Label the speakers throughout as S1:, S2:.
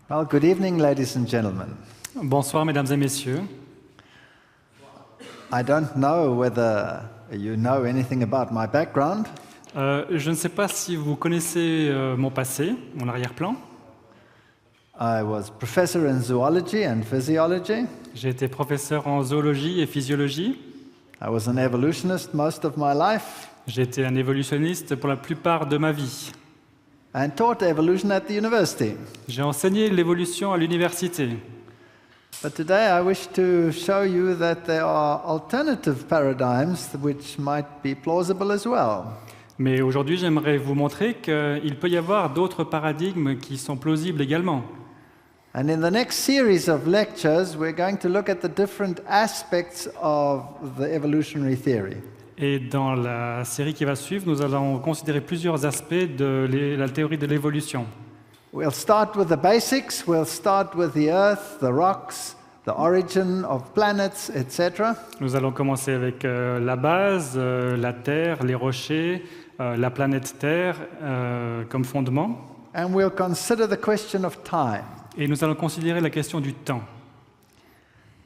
S1: Well, good evening, ladies and gentlemen.
S2: Bonsoir mesdames et messieurs.
S1: I don't know whether you know anything about my background.
S2: Je ne sais pas si vous connaissez mon passé, mon arrière-plan.
S1: I was professor in zoology and physiology.
S2: J'ai été professeur en zoologie et physiologie.
S1: I was an evolutionist most of my life
S2: J'ai été un évolutionniste pour la plupart de ma vie.
S1: and taught evolution at the university.
S2: J'ai enseigné l'évolution à l'université.
S1: But today I wish to show you that there are alternative paradigms which might be plausible as well.
S2: Mais aujourd'hui, j'aimerais vous montrer qu'il peut y avoir d'autres paradigmes qui sont plausibles également.
S1: And in the next series of lectures, we're going to look at the different aspects of the evolutionary theory.
S2: Et dans la série qui va suivre, nous allons considérer plusieurs aspects de la théorie de l'évolution.
S1: We'll start with the basics. We'll start with the Earth, the rocks, the origin of planets, etc.
S2: Nous allons commencer avec la base, la Terre, les rochers, la planète Terre comme fondement.
S1: And we'll consider the question of time.
S2: Et nous allons considérer la question du temps.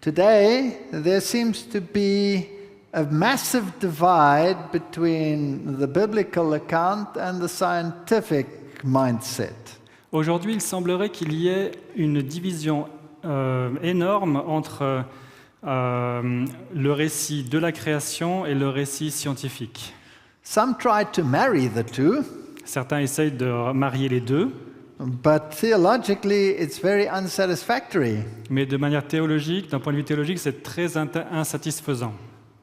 S1: Today, there seems to be a massive divide between the biblical account and the scientific mindset.
S2: Aujourd'hui, il semblerait qu'il y ait une division énorme entre le récit de la création et le récit scientifique.
S1: Some try to marry the two,
S2: Certains essayent de marier les deux,
S1: but theologically it's very unsatisfactory.
S2: mais de manière théologique, d'un point de vue théologique, c'est très insatisfaisant.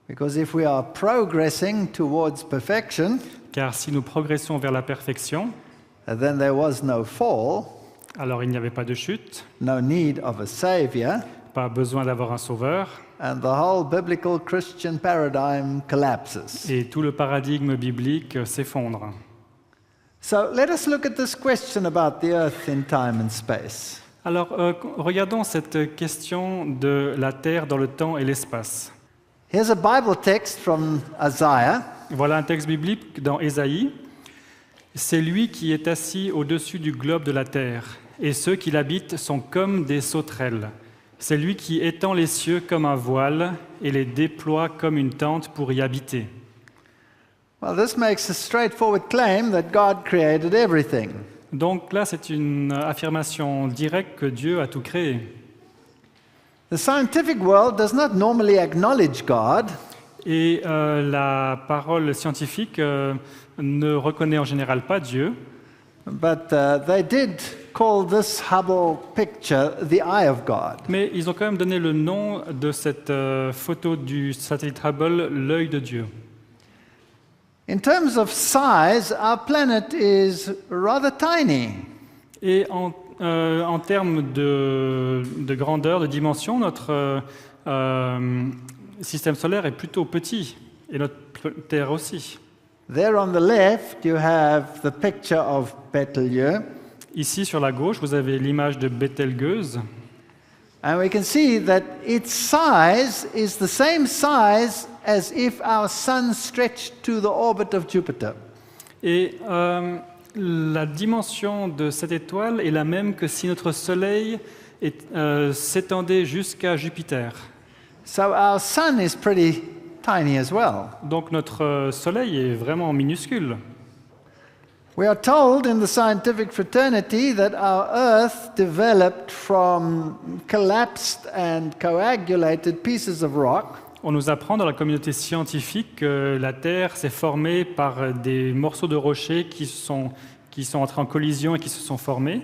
S1: Because if we are progressing towards perfection,
S2: Car si nous progressons vers la perfection,
S1: then there was no fall,
S2: alors il n'y avait pas de chute,
S1: no need of a savior,
S2: pas besoin d'avoir un sauveur,
S1: and the whole biblical Christian paradigm collapses.
S2: et tout le paradigme biblique s'effondre.
S1: So let us look at this question about the earth in time and space.
S2: Alors, regardons cette question de la Terre dans le temps et l'espace.
S1: Here's a Bible text from Isaiah.
S2: Voilà un texte biblique dans Ésaïe. C'est lui qui est assis au-dessus du globe de la terre, et ceux qui l'habitent sont comme des sauterelles. C'est lui qui étend les cieux comme un voile et les déploie comme une tente pour y habiter.
S1: Well, this makes a straightforward claim that God created everything.
S2: Donc là, c'est une affirmation directe que Dieu a tout créé.
S1: The scientific world does not normally acknowledge God,
S2: Et la parole scientifique ne reconnaît en général pas Dieu,
S1: but they did call this Hubble picture the eye of God.
S2: mais ils ont quand même donné le nom de cette photo du satellite Hubble, l'œil de Dieu.
S1: In terms of size, our planet is rather tiny.
S2: Et en termes de grandeur, de dimension, notre système solaire est plutôt petit, et notre Terre aussi.
S1: There on the left, you have the picture of Betelgeuse,
S2: Ici, sur la gauche, vous avez l'image de Bételgeuse,
S1: and we can see that its size is the same size as if our sun stretched to the orbit of Jupiter.
S2: et la dimension de cette étoile est la même que si notre Soleil s'étendait jusqu'à Jupiter.
S1: So our sun is pretty tiny as well.
S2: Donc notre Soleil est vraiment minuscule.
S1: We are told in the scientific fraternity that our Earth developed from collapsed and coagulated pieces of rock.
S2: On nous apprend dans la communauté scientifique que la Terre s'est formée par des morceaux de rochers qui sont entrés en collision et qui se sont formés.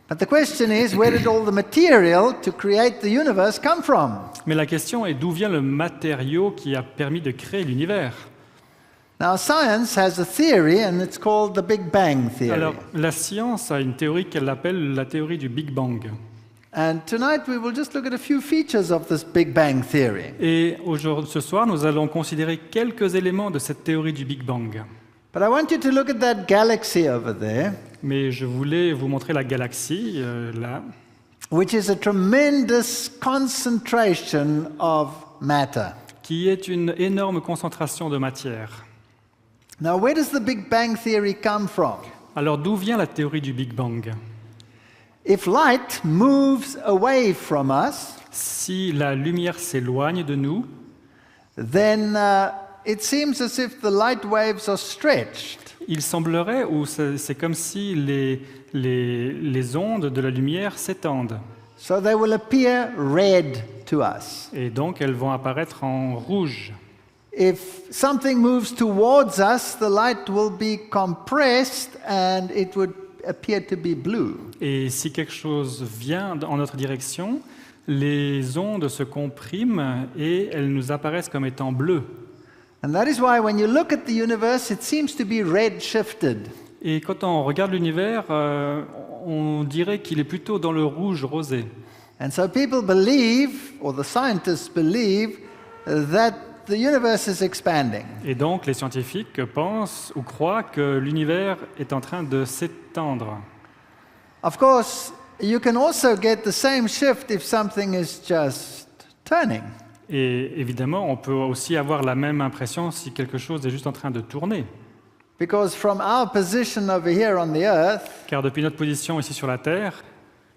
S1: But the question is, where did all the material to create the universe come from?
S2: Mais la question est d'où vient le matériau qui a permis de créer l'univers?
S1: Now, science has a theory, and it's called the Big Bang theory.
S2: Alors, la science a une théorie qu'elle appelle la théorie du Big Bang.
S1: And tonight we will just look at a few features of this Big Bang theory.
S2: Et ce soir, nous allons considérer quelques éléments de cette théorie du Big Bang.
S1: But I want you to look at that galaxy over there,
S2: Mais je voulais vous montrer la galaxie, là,
S1: which is a tremendous concentration of matter.
S2: qui est une énorme concentration de matière.
S1: Now, where does the Big Bang theory come from?
S2: Alors, d'où vient la théorie du Big Bang?
S1: If light moves away from us,
S2: Si la lumière s'éloigne de nous,
S1: then it seems as if the light waves are stretched.
S2: il semblerait, ou c'est comme si les ondes de la lumière s'étendent.
S1: So they will appear red to us.
S2: Et donc elles vont apparaître en rouge.
S1: If something moves towards us, the light will be compressed and it would appear to be blue.
S2: Et si quelque chose vient en notre direction, les ondes se compriment et elles nous apparaissent comme étant bleues.
S1: And that is why when you look at the universe, it seems to be red shifted.
S2: Et quand on regarde l'univers, on dirait qu'il est plutôt dans le rouge rosé.
S1: And so people believe, or the scientists believe, that the universe is expanding.
S2: Et donc les scientifiques pensent ou croient que l'univers est en train de s'étendre.
S1: Of course, you can also get the same shift if something is just turning.
S2: Et évidemment, on peut aussi avoir la même impression si quelque chose est juste en train de tourner.
S1: Because from our position over here on the earth,
S2: Car depuis notre position ici sur la Terre,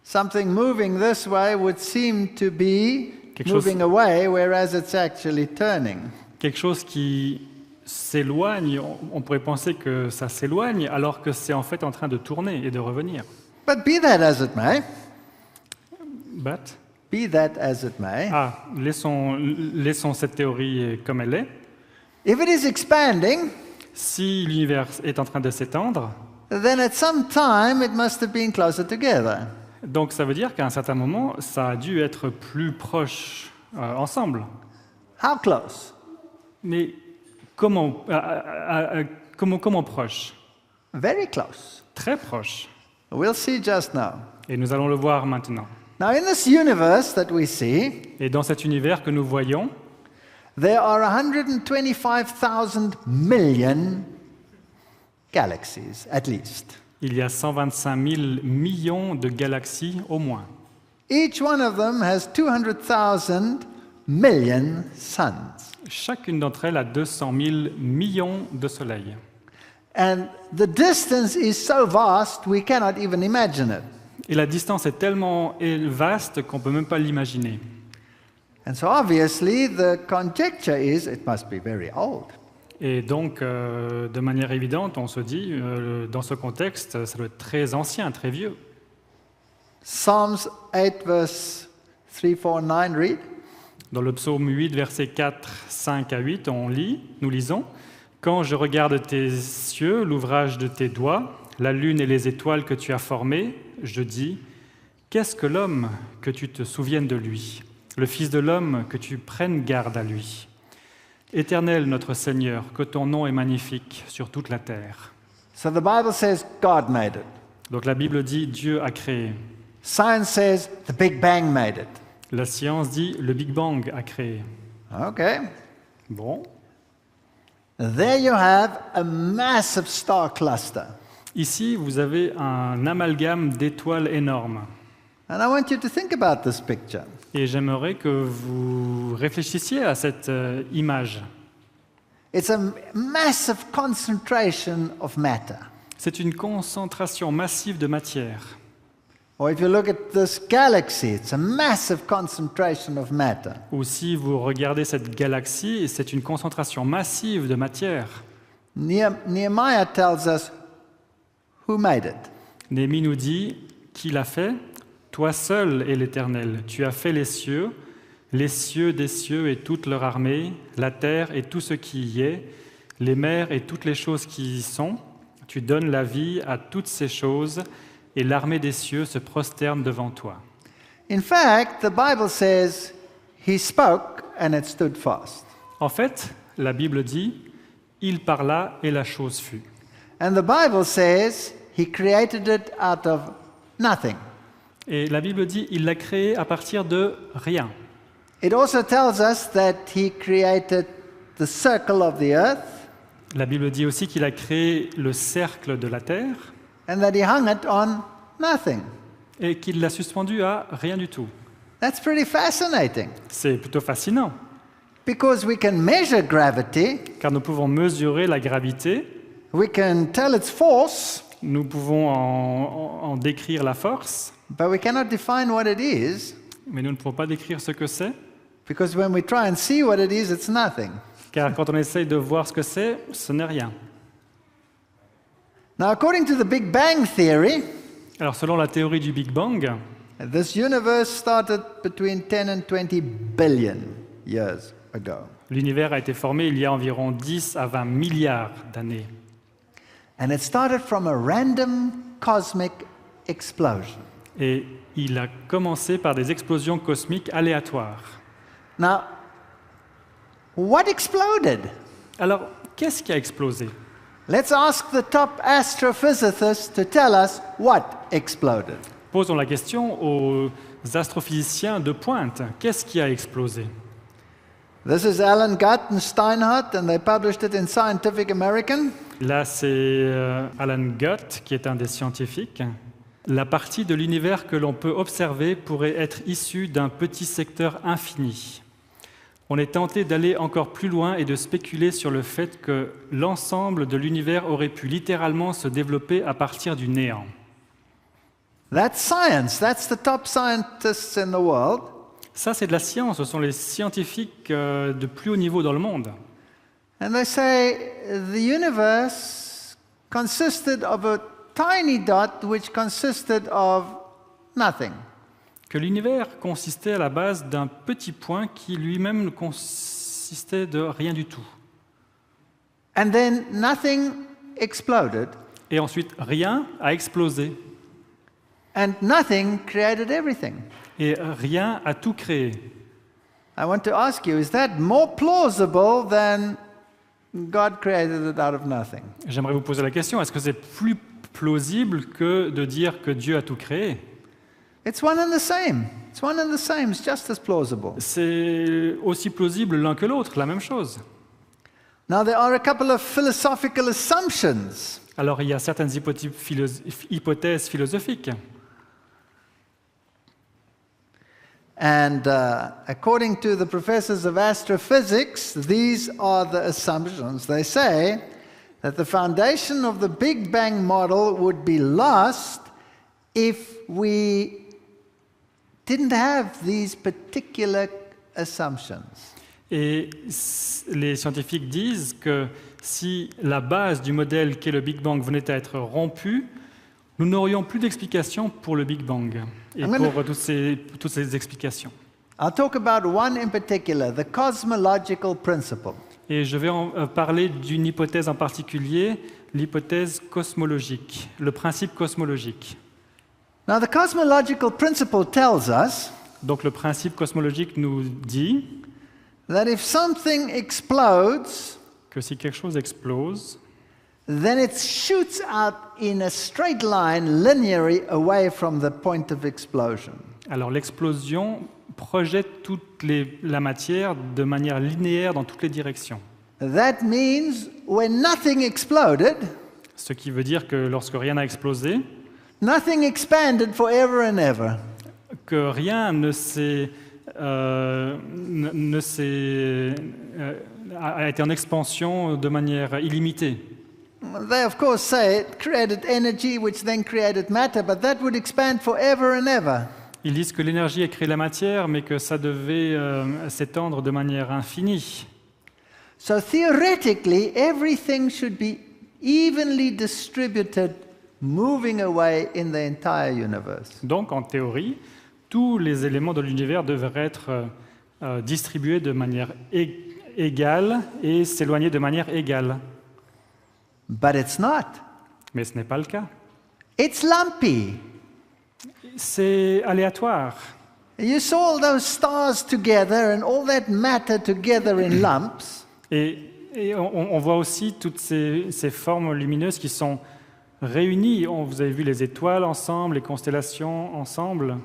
S1: something moving this way would seem to be
S2: Quelque chose-
S1: moving away, whereas it's actually turning.
S2: quelque chose qui s'éloigne, on pourrait penser que ça s'éloigne alors que c'est en fait en train de tourner et de revenir.
S1: But be that as it may,
S2: But, laissons cette théorie comme elle est.
S1: if it is expanding,
S2: Si l'univers est en train de s'étendre,
S1: then at some time it must have been closer together.
S2: donc ça veut dire qu'à un certain moment, ça a dû être plus proche ensemble.
S1: How close?
S2: Mais comment proche?
S1: Very close.
S2: Très proche.
S1: We'll see just now.
S2: Et nous allons le voir maintenant.
S1: Now, in this universe that we see,
S2: Et dans cet univers que nous voyons,
S1: there are 125,000 million galaxies, at least.
S2: il y a 125 000 millions de galaxies au moins.
S1: Each one of them has 200,000 million suns.
S2: Chacune d'entre elles a 200 000 millions de soleils.
S1: And the distance is so vast we cannot even imagine it.
S2: Et la distance est tellement vaste qu'on ne peut même pas l'imaginer.
S1: And so obviously the conjecture is it must be very old.
S2: Et donc, de manière évidente, on se dit, dans ce contexte, ça doit être très ancien, très vieux.
S1: Psalms 8 verse 3, 4, 9 read,
S2: Dans le psaume 8, versets 4, 5 à 8, nous lisons « Quand je regarde tes cieux, l'ouvrage de tes doigts, la lune et les étoiles que tu as formées, je dis, qu'est-ce que l'homme que tu te souviennes de lui, le Fils de l'homme que tu prennes garde à lui. Éternel notre Seigneur, que ton nom est magnifique sur toute la terre.
S1: So the Bible says God made it. »
S2: Donc la Bible dit Dieu a créé.
S1: Science says the Big Bang made it.
S2: La science dit le Big Bang a créé.
S1: Okay.
S2: Bon.
S1: There you have a massive star cluster.
S2: Ici, vous avez un amalgame d'étoiles énormes.
S1: And I want you to think about this picture.
S2: Et j'aimerais que vous réfléchissiez à cette image.
S1: It's a massive concentration of matter.
S2: C'est une concentration massive de matière.
S1: Or if you look at this galaxy, it's a massive concentration of matter.
S2: Ou si vous regardez cette galaxie, c'est une concentration massive de matière.
S1: Nehemiah tells us who made it.
S2: Néhémie nous dit, qui l'a fait? Toi seul est l'Éternel. Tu as fait les cieux des cieux et toute leur armée, la terre et tout ce qui y est, les mers et toutes les choses qui y sont. Tu donnes la vie à toutes ces choses, et l'armée des cieux se prosterne devant toi.
S1: In fact, the Bible says he spoke and it stood fast.
S2: En fait, la Bible dit, il parla et la chose fut.
S1: And the Bible says he created it out of nothing.
S2: Et la Bible dit, il l'a créé à partir de rien.
S1: It also tells us that he created the circle of the earth
S2: La Bible dit aussi qu'il a créé le cercle de la terre
S1: and that he hung it on nothing.
S2: et qu'il l'a suspendu à rien du tout.
S1: That's pretty fascinating
S2: C'est plutôt fascinant,
S1: because we can measure gravity,
S2: car nous pouvons mesurer la gravité,
S1: we can tell its force,
S2: Nous pouvons en décrire la force,
S1: but we cannot define what it is,
S2: mais nous ne pouvons pas décrire ce que c'est,
S1: because when we try and see what it is, it's nothing.
S2: car quand on essaye de voir ce que c'est, ce n'est rien.
S1: Now, according to the Big Bang Theory,
S2: Alors selon la théorie du Big Bang,
S1: this universe started between 10 and 20 billion years ago.
S2: l'univers a été formé il y a environ 10 à 20 milliards d'années.
S1: And it started from a random cosmic explosion.
S2: Et il a commencé par des explosions cosmiques aléatoires.
S1: Now, what exploded?
S2: Alors, qu'est-ce qui a explosé?
S1: Let's ask the top astrophysicists to tell us what exploded.
S2: Posons la question aux astrophysiciens de pointe. Qu'est-ce qui a explosé?
S1: This is Alan Guth and Steinhardt, and they published it in Scientific American.
S2: Là, c'est Alan Guth, qui est un des scientifiques. La partie de l'univers que l'on peut observer pourrait être issue d'un petit secteur infini. On est tenté d'aller encore plus loin et de spéculer sur le fait que l'ensemble de l'univers aurait pu littéralement se développer à partir du néant.
S1: That's science. That's the top scientists in the world.
S2: Ça, c'est de la science. Ce sont les scientifiques de plus haut niveau dans le monde.
S1: And they say the universe consisted of a tiny dot which consisted of nothing.
S2: Que l'univers consistait à la base d'un petit point qui lui-même consistait de rien du tout.
S1: And then nothing exploded,
S2: Et ensuite, rien a explosé.
S1: and nothing created everything.
S2: Et rien a tout créé.
S1: I want to ask you, is that more plausible than God created it out of nothing?
S2: J'aimerais vous poser la question, est-ce que c'est plus plausible que de dire que Dieu a tout créé?
S1: It's one and the same. It's one and the same. It's just as plausible.
S2: C'est aussi plausible l'un que l'autre, la même chose.
S1: Now, there are a couple of philosophical assumptions.
S2: Alors il y a certaines hypothèses philosophiques.
S1: And according to the professors of astrophysics, these are the assumptions. They say that the foundation of the Big Bang model would be lost if we didn't have these particular assumptions.
S2: Et les scientifiques disent que si la base du modèle qu'est le Big Bang venait à être rompue, nous n'aurions plus d'explication pour le Big Bang et pour toutes ces explications.
S1: I'll talk about one in particular, the cosmological principle.
S2: Et je vais parler d'une hypothèse en particulier, l'hypothèse cosmologique, le principe cosmologique.
S1: Now, the cosmological principle tells us
S2: Donc le principe cosmologique nous dit
S1: that if something explodes,
S2: que si quelque chose explose,
S1: then it shoots out in a straight line linearly away from the point of explosion.
S2: alors l'explosion projette toute la matière de manière linéaire dans toutes les directions.
S1: That means when nothing exploded,
S2: Ce qui veut dire que lorsque rien n'a explosé,
S1: nothing expanded forever and ever.
S2: que rien a été en expansion de manière illimitée.
S1: They of course say it created energy which then created matter, but that would expand forever and ever.
S2: Ils disent que l'énergie a créé la matière, mais que ça devait s'étendre de manière infinie.
S1: So theoretically, everything should be evenly distributed, moving away in the entire universe.
S2: Donc, en théorie, tous les éléments de l'univers devraient être distribués de manière égale et s'éloigner de manière égale.
S1: But it's not.
S2: Mais ce n'est pas le cas.
S1: It's lumpy.
S2: C'est aléatoire.
S1: You saw all those stars together and all that matter together in lumps.
S2: Et on voit aussi toutes ces formes lumineuses qui sont réunies. Vous avez vu les étoiles ensemble, les constellations ensemble.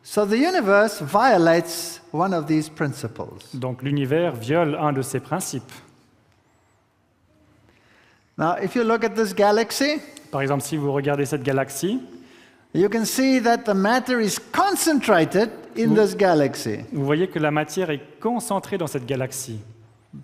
S1: So the universe violates one of these principles.
S2: Donc l'univers viole un de ces principes.
S1: Now, if you look at this galaxy,
S2: Par exemple, si vous regardez cette galaxie,
S1: you can see that the matter is concentrated in this galaxy.
S2: vous voyez que la matière est concentrée dans cette galaxie.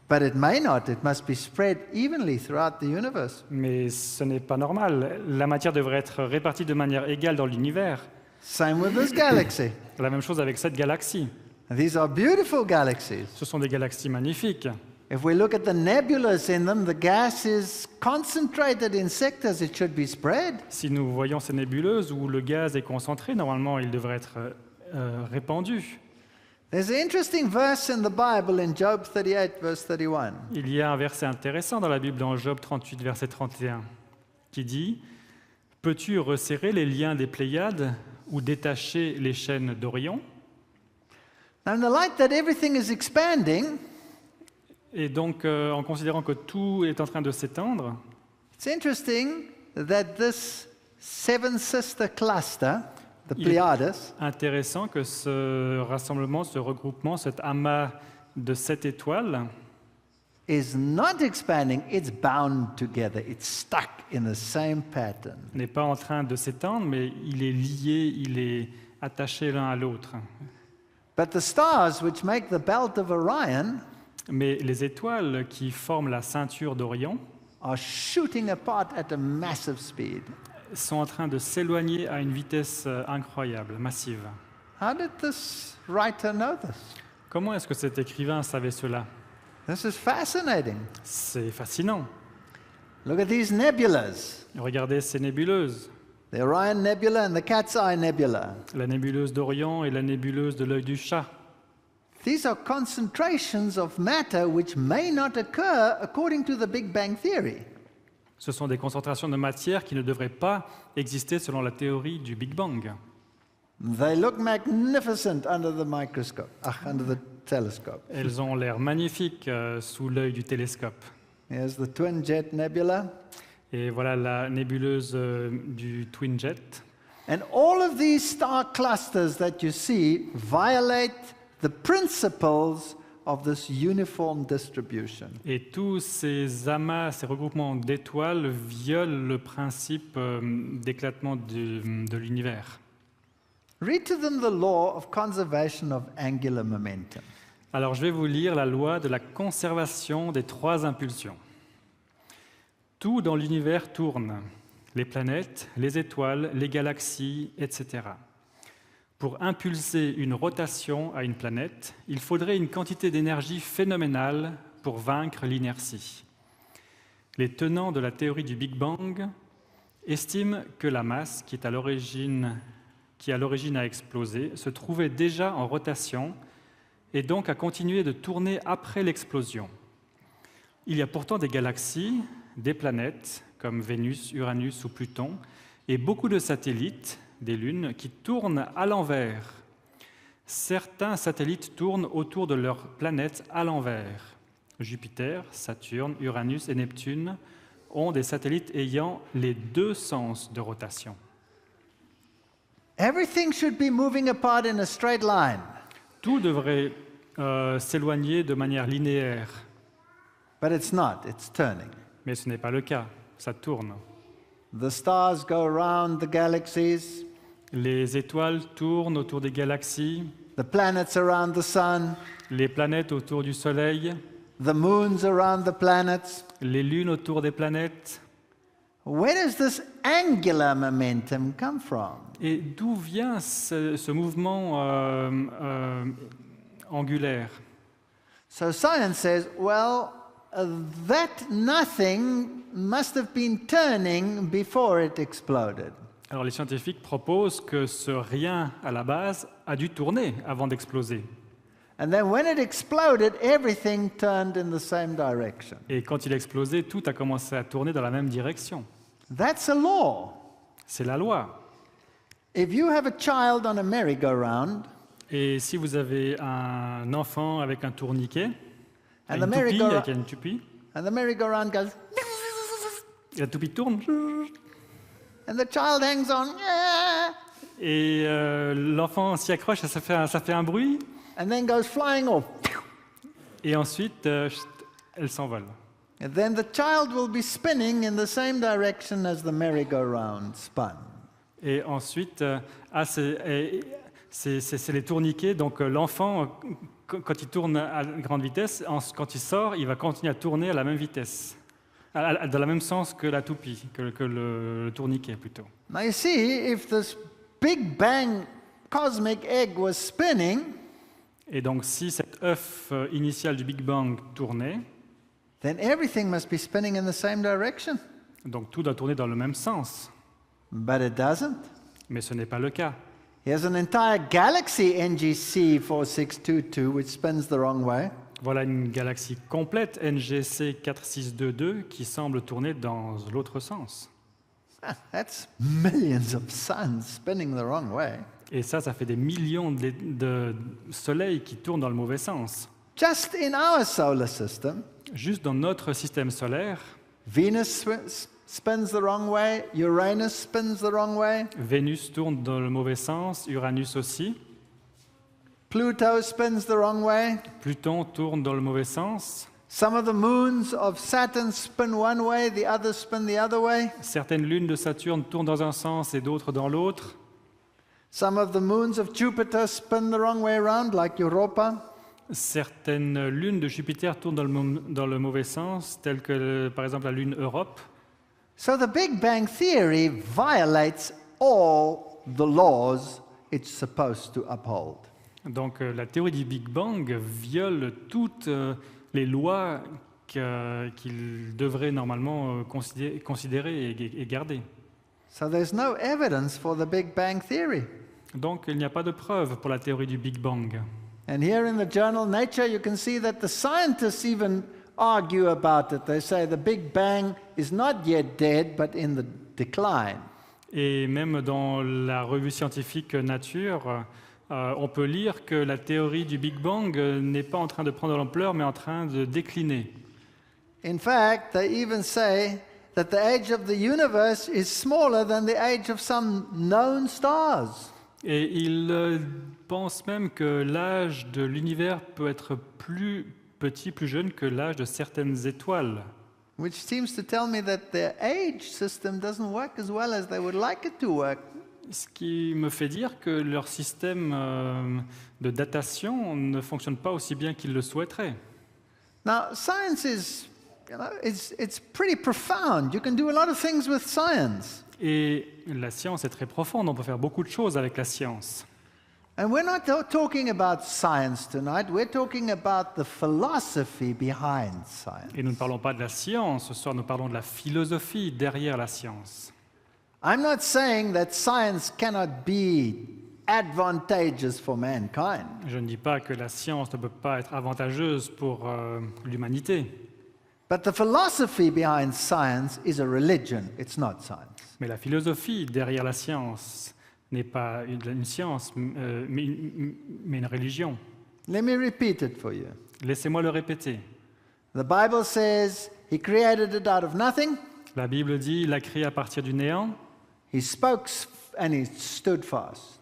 S1: But it may not. It must be spread evenly throughout the universe.
S2: Mais ce n'est pas normal. La matière devrait être répartie de manière égale dans l'univers.
S1: Same with this galaxy.
S2: La même chose avec cette galaxie.
S1: These are beautiful galaxies.
S2: Ce sont des galaxies magnifiques.
S1: If we look at the nebulas in them, the gas is concentrated in sectors. It should be spread.
S2: Si nous voyons ces nébuleuses où le gaz est concentré, normalement, il devrait être répandu.
S1: There's an interesting verse in the Bible in Job 38, verse 31.
S2: Il y a un verset intéressant dans la Bible, dans Job 38, verset 31, qui dit « Peux-tu resserrer les liens des Pléiades ou détacher les chaînes d'Orion ?»
S1: Now, in the light that everything is expanding,
S2: Et donc, en considérant que tout est en train de s'étendre,
S1: it's interesting that this seven sister cluster, the Pleiades,
S2: intéressant que ce rassemblement, ce regroupement, cet amas de 7 étoiles
S1: is not expanding, it's bound together. It's stuck in the same pattern.
S2: n'est pas en train de s'étendre, mais il est lié, il est attaché l'un à l'autre.
S1: But the stars which make the belt of Orion
S2: Mais les étoiles qui forment la ceinture d'Orion
S1: are shooting apart at a massive speed.
S2: sont en train de s'éloigner à une vitesse incroyable, massive.
S1: How did this writer know this?
S2: Comment est-ce que cet écrivain savait cela?
S1: This is fascinating.
S2: C'est fascinant.
S1: Look at these nebulas.
S2: Regardez ces nébuleuses,
S1: The Orion Nebula and the Cat's Eye Nebula.
S2: la nébuleuse d'Orion et la nébuleuse de l'œil du chat.
S1: These are concentrations of matter which may not occur according to the Big Bang Theory.
S2: Ce sont des concentrations de matière qui ne devraient pas exister selon la théorie du Big Bang.
S1: They look magnificent under the microscope, under the telescope.
S2: Elles ont l'air magnifiques sous l'œil du télescope.
S1: Here's the Twin Jet Nebula.
S2: Et voilà la nébuleuse du Twin Jet.
S1: And all of these star clusters that you see violate the principles of this uniform distribution.
S2: Et tous ces amas, ces regroupements d'étoiles violent le principe d'éclatement de l'univers.
S1: Read to them the law of conservation of angular momentum.
S2: Alors je vais vous lire la loi de la conservation des 3 impulsions. Tout dans l'univers tourne, les planètes, les étoiles, les galaxies, etc. Pour impulser une rotation à une planète, il faudrait une quantité d'énergie phénoménale pour vaincre l'inertie. Les tenants de la théorie du Big Bang estiment que la masse qui à l'origine a explosé se trouvait déjà en rotation et donc a continué de tourner après l'explosion. Il y a pourtant des galaxies, des planètes comme Vénus, Uranus ou Pluton, et beaucoup de satellites, des lunes, qui tournent à l'envers. Certains satellites tournent autour de leurs planètes à l'envers. Jupiter, Saturne, Uranus et Neptune ont des satellites ayant les 2 sens de rotation.
S1: Everything should be moving apart in a straight line.
S2: Tout devrait s'éloigner de manière linéaire,
S1: But it's not, it's turning.
S2: mais ce n'est pas le cas, ça tourne.
S1: The stars go around the galaxies,
S2: Les étoiles tournent autour des galaxies,
S1: the planets around the sun,
S2: les planètes autour du Soleil,
S1: the moons around the planets.
S2: les lunes autour des planètes.
S1: Where does this angular momentum come from?
S2: Et d'où vient ce mouvement angulaire?
S1: So science says, well, that nothing must have been turning before it exploded.
S2: Alors les scientifiques proposent que ce rien à la base a dû tourner avant d'exploser.
S1: And then when it exploded, everything turned in the same direction.
S2: Et quand il a explosé, tout a commencé à tourner dans la même direction.
S1: That's a law.
S2: C'est la loi.
S1: If you have a child on a merry-go-round,
S2: Et si vous avez un enfant avec un tourniquet,
S1: and
S2: une
S1: the
S2: toupie,
S1: merry-go-round
S2: avec une toupie,
S1: and the merry-go-round goes,
S2: et la toupie tourne,
S1: and the child hangs on, yeah,
S2: et l'enfant s'y accroche, ça fait un bruit,
S1: and then goes flying off.
S2: et ensuite, elle s'envole.
S1: And then the child will be spinning in the same direction as the merry-go-round spun.
S2: Et ensuite, c'est les tourniquets, donc l'enfant, quand il tourne à grande vitesse, quand il sort, il va continuer à tourner à la même vitesse, dans le même sens que la toupie, que le tourniquet plutôt.
S1: Now you see, if this Big Bang cosmic egg was spinning,
S2: Et donc si cet œuf initial du Big Bang tournait,
S1: then everything must be spinning in the same direction.
S2: donc tout doit tourner dans le même sens.
S1: But it doesn't.
S2: Mais ce n'est pas le cas.
S1: Here's an entire galaxy, NGC 4622, which spins the wrong way.
S2: Voilà une galaxie complète, NGC 4622, qui semble tourner dans l'autre sens.
S1: That's millions of suns spinning the wrong way.
S2: Et ça fait des millions de soleils qui tournent dans le mauvais sens.
S1: Just in our solar system,
S2: Juste dans notre système solaire,
S1: Venus spins the wrong way, Uranus spins the wrong way,
S2: Vénus tourne dans le mauvais sens, Uranus aussi,
S1: Pluto spins the wrong way.
S2: Pluton tourne dans le mauvais sens,
S1: Some of the moons of Saturn spin one way, the others spin the other way.
S2: certaines lunes de Saturne tournent dans un sens et d'autres dans l'autre,
S1: Some of the moons of Jupiter spin the wrong way around, like Europa.
S2: certaines lunes de Jupiter tournent dans le mauvais sens, telles que par exemple la lune Europe.
S1: So the Big Bang Theory violates all the laws it's supposed to uphold.
S2: Donc la théorie du Big Bang viole toutes les lois qu'il devrait normalement considérer et garder.
S1: So there's no evidence for the Big Bang Theory.
S2: Donc il n'y a pas de preuve pour la théorie du Big Bang.
S1: And here in the journal Nature, you can see that the scientists even argue about it. They say the Big Bang is not yet dead, but in the decline.
S2: Et même dans la revue scientifique Nature, on peut lire que la théorie du Big Bang n'est pas en train de prendre l'ampleur, mais en train de décliner.
S1: In fact, they even say that the age of the universe is smaller than the age of some known stars.
S2: Et ils pensent même que l'âge de l'univers peut être plus petit, plus jeune que l'âge de certaines étoiles.
S1: Which seems to tell me that their age system doesn't work as well as they would like it to work.
S2: Ce qui me fait dire que leur système de datation ne fonctionne pas aussi bien qu'ils le souhaiteraient.
S1: Now, science is, it's pretty profound. You can do a lot of things with science.
S2: Et la science est très profonde, on peut faire beaucoup de choses avec la science.
S1: And we're not talking about science tonight, we're talking about the philosophy behind science.
S2: Et nous ne parlons pas de la science, ce soir nous parlons de la philosophie derrière la science.
S1: I'm not saying that science cannot be advantageous for mankind.
S2: Je ne dis pas que la science ne peut pas être avantageuse pour l'humanité,
S1: But the philosophy behind science is a religion, it's not science.
S2: mais la philosophie derrière la science n'est pas une science, mais une religion.
S1: Let me repeat it for you.
S2: Laissez-moi le répéter.
S1: The Bible says he created it out of nothing.
S2: La Bible dit il a créé à partir du néant,
S1: He spoke and he stood fast.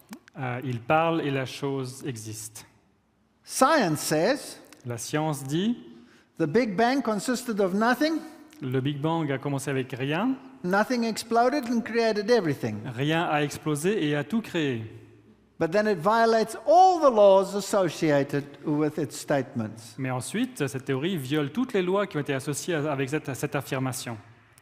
S2: il parle et la chose existe.
S1: Science says
S2: La science dit
S1: the Big Bang consisted of nothing.
S2: le Big Bang a commencé avec rien,
S1: Nothing exploded and created everything.
S2: rien a explosé et a tout créé.
S1: But then it violates all the laws associated with its statements.
S2: Mais ensuite, cette théorie viole toutes les lois qui ont été associées avec cette affirmation.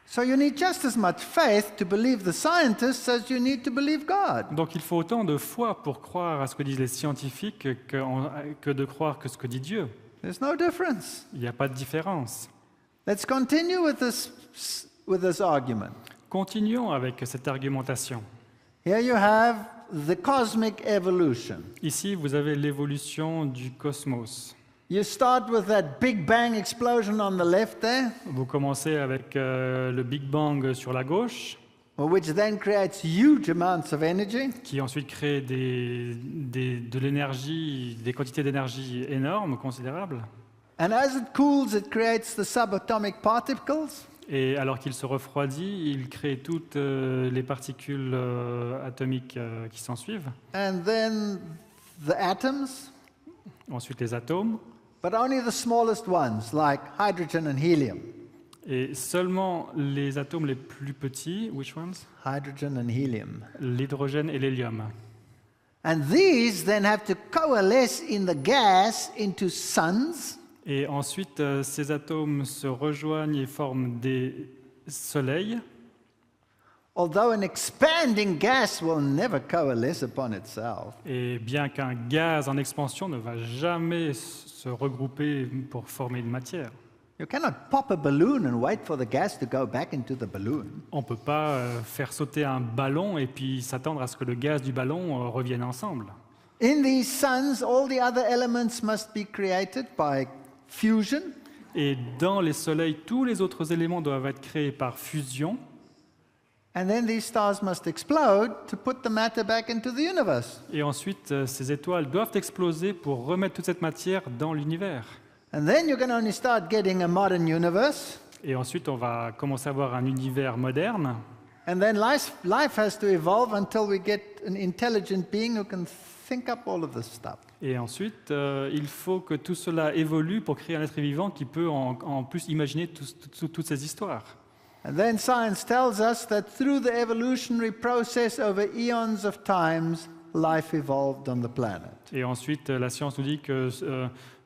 S1: So you need just as much faith to believe the scientists as you need to believe God.
S2: Donc il faut autant de foi pour croire à ce que disent les scientifiques que de croire que ce que dit Dieu.
S1: There's no difference.
S2: Il n'y a pas de différence.
S1: Let's continue with this argument.
S2: Continuons avec cette argumentation.
S1: Here you have the cosmic evolution.
S2: Ici, vous avez l'évolution du cosmos.
S1: You start with that Big Bang explosion on the left there,
S2: Vous commencez avec le Big Bang sur la gauche,
S1: which then creates huge amounts of energy.
S2: qui ensuite crée de l'énergie, des quantités d'énergie énormes, considérables.
S1: And as it cools, it creates the subatomic particles.
S2: Et alors qu'il se refroidit, il crée toutes les particules atomiques qui s'ensuivent.
S1: And then the atoms,
S2: Ensuite les atomes.
S1: but only the smallest ones, like hydrogen and helium.
S2: Et seulement les atomes les plus petits, which ones?
S1: Hydrogen and helium.
S2: L'hydrogène et l'hélium.
S1: And these then have to coalesce in the gas into suns.
S2: Et ensuite, ces atomes se rejoignent et forment des soleils.
S1: Although an expanding gas will never coalesce upon itself.
S2: Et bien qu'un gaz en expansion ne va jamais se regrouper pour former une matière.
S1: You cannot pop a balloon and wait for the gas to go back into the balloon.
S2: On ne peut pas faire sauter un ballon et puis s'attendre à ce que le gaz du ballon revienne ensemble.
S1: In these suns, all the other elements must be created by fusion.
S2: Et dans les soleils, tous les autres éléments doivent être créés par fusion.
S1: And then these stars must explode to put the matter back into the universe.
S2: Et ensuite, ces étoiles doivent exploser pour remettre toute cette matière dans l'univers.
S1: And then you're going to only start getting a modern universe.
S2: Et ensuite, on va commencer à avoir un univers moderne.
S1: And then life has to evolve until we get an intelligent being who can think up all of this stuff.
S2: Et ensuite, il faut que tout cela évolue pour créer un être vivant qui peut en plus imaginer toutes ces histoires.
S1: And then science tells us that through the evolutionary process over eons of times, life evolved on the planet.
S2: Et ensuite, la science nous dit que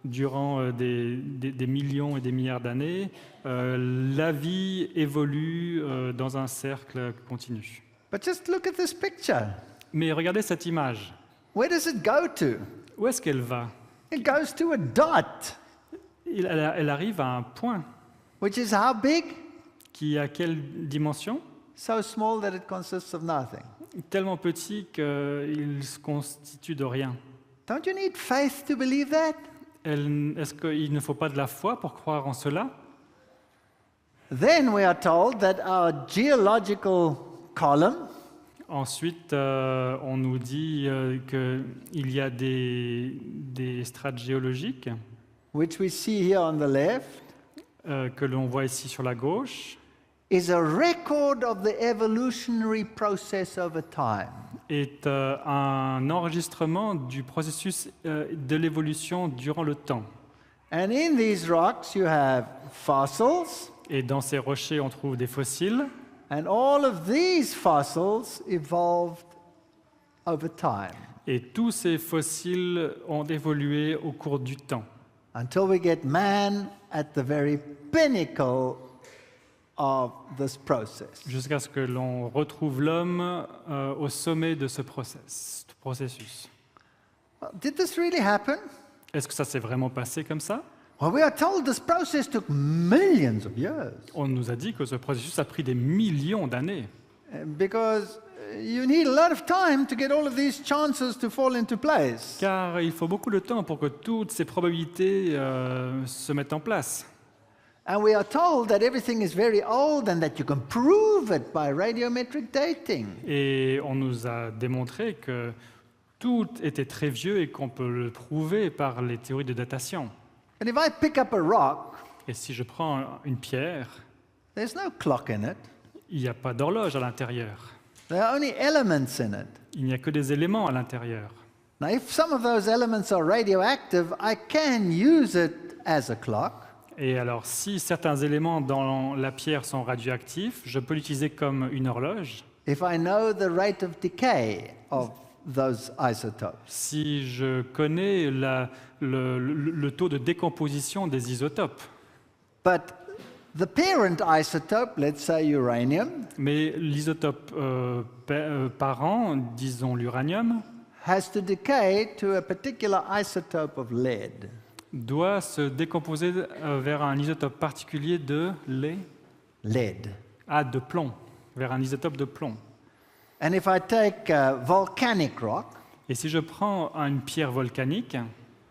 S2: durant des millions et des milliards d'années, la vie évolue dans un cercle continu.
S1: But just look at this picture.
S2: Mais regardez cette image.
S1: Where does it go to?
S2: Où est-ce qu'elle va?
S1: It goes to a dot,
S2: Elle arrive à un point
S1: which is how big?
S2: qui a quelle dimension?
S1: So small that it consists of nothing.
S2: Tellement petit qu'il se constitue de rien.
S1: Don't you need faith to believe that?
S2: Est-ce qu'il ne faut pas de la foi pour croire en cela?
S1: Then we are told that our geological column,
S2: Ensuite, on nous dit qu'il y a des strates géologiques
S1: which we see here on the left,
S2: que l'on voit ici sur la gauche,
S1: is a record of the evolutionary process over time.
S2: est un enregistrement du processus de l'évolution durant le temps.
S1: And in these rocks you have fossils,
S2: Et dans ces rochers, on trouve des fossiles.
S1: and all of these fossils evolved over time
S2: Et tous ces fossiles ont évolué au cours du temps,
S1: until we get man at the very pinnacle of this process.
S2: jusqu'à ce que l'on retrouve l'homme au sommet de ce processus.
S1: Did this really happen?
S2: Est-ce que ça s'est vraiment passé comme ça?
S1: Well, we are told this process took millions of years
S2: On nous a dit que ce processus a pris des millions d'années,
S1: because you need a lot of time to get all of these chances to fall into place.
S2: car il faut beaucoup de temps pour que toutes ces probabilités se mettent en place.
S1: And we are told that everything is very old and that you can prove it by radiometric dating.
S2: Et on nous a démontré que tout était très vieux et qu'on peut le prouver par les théories de datation.
S1: But if I pick up a rock,
S2: Et si je prends une pierre,
S1: there's no clock in it.
S2: il n'y a pas d'horloge à l'intérieur.
S1: There are only elements in it.
S2: Il n'y a que des éléments à l'intérieur.
S1: Now, if some of those elements are radioactive, I can use it as a clock.
S2: Et alors, si certains éléments dans la pierre sont radioactifs, je peux l'utiliser comme une horloge.
S1: If I know the rate of decay of those isotopes.
S2: Si je connais le taux de décomposition des isotopes.
S1: But the parent isotope, let's say uranium,
S2: Mais l'isotope parent, disons l'uranium,
S1: has to decay to a particular isotope of lead.
S2: doit se décomposer vers un isotope particulier de
S1: Lead.
S2: de plomb, vers un isotope de plomb.
S1: And if I take volcanic rock
S2: Et si je prends une pierre volcanique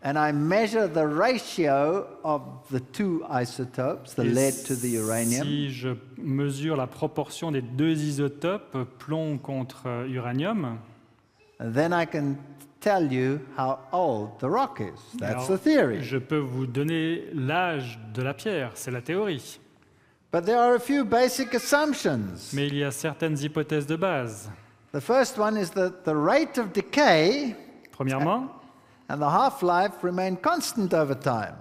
S1: and I measure the ratio of the two isotopes, the
S2: et
S1: lead to the uranium,
S2: si je mesure la proportion des deux isotopes, plomb contre uranium,
S1: then I can tell you how old the rock is. That's
S2: alors,
S1: the theory.
S2: je peux vous donner l'âge de la pierre, c'est la théorie.
S1: But there are a few basic assumptions.
S2: Mais il y a certaines hypothèses de base.
S1: The first one is that the rate of decay
S2: Premièrement,
S1: and the half-life remain constant over time.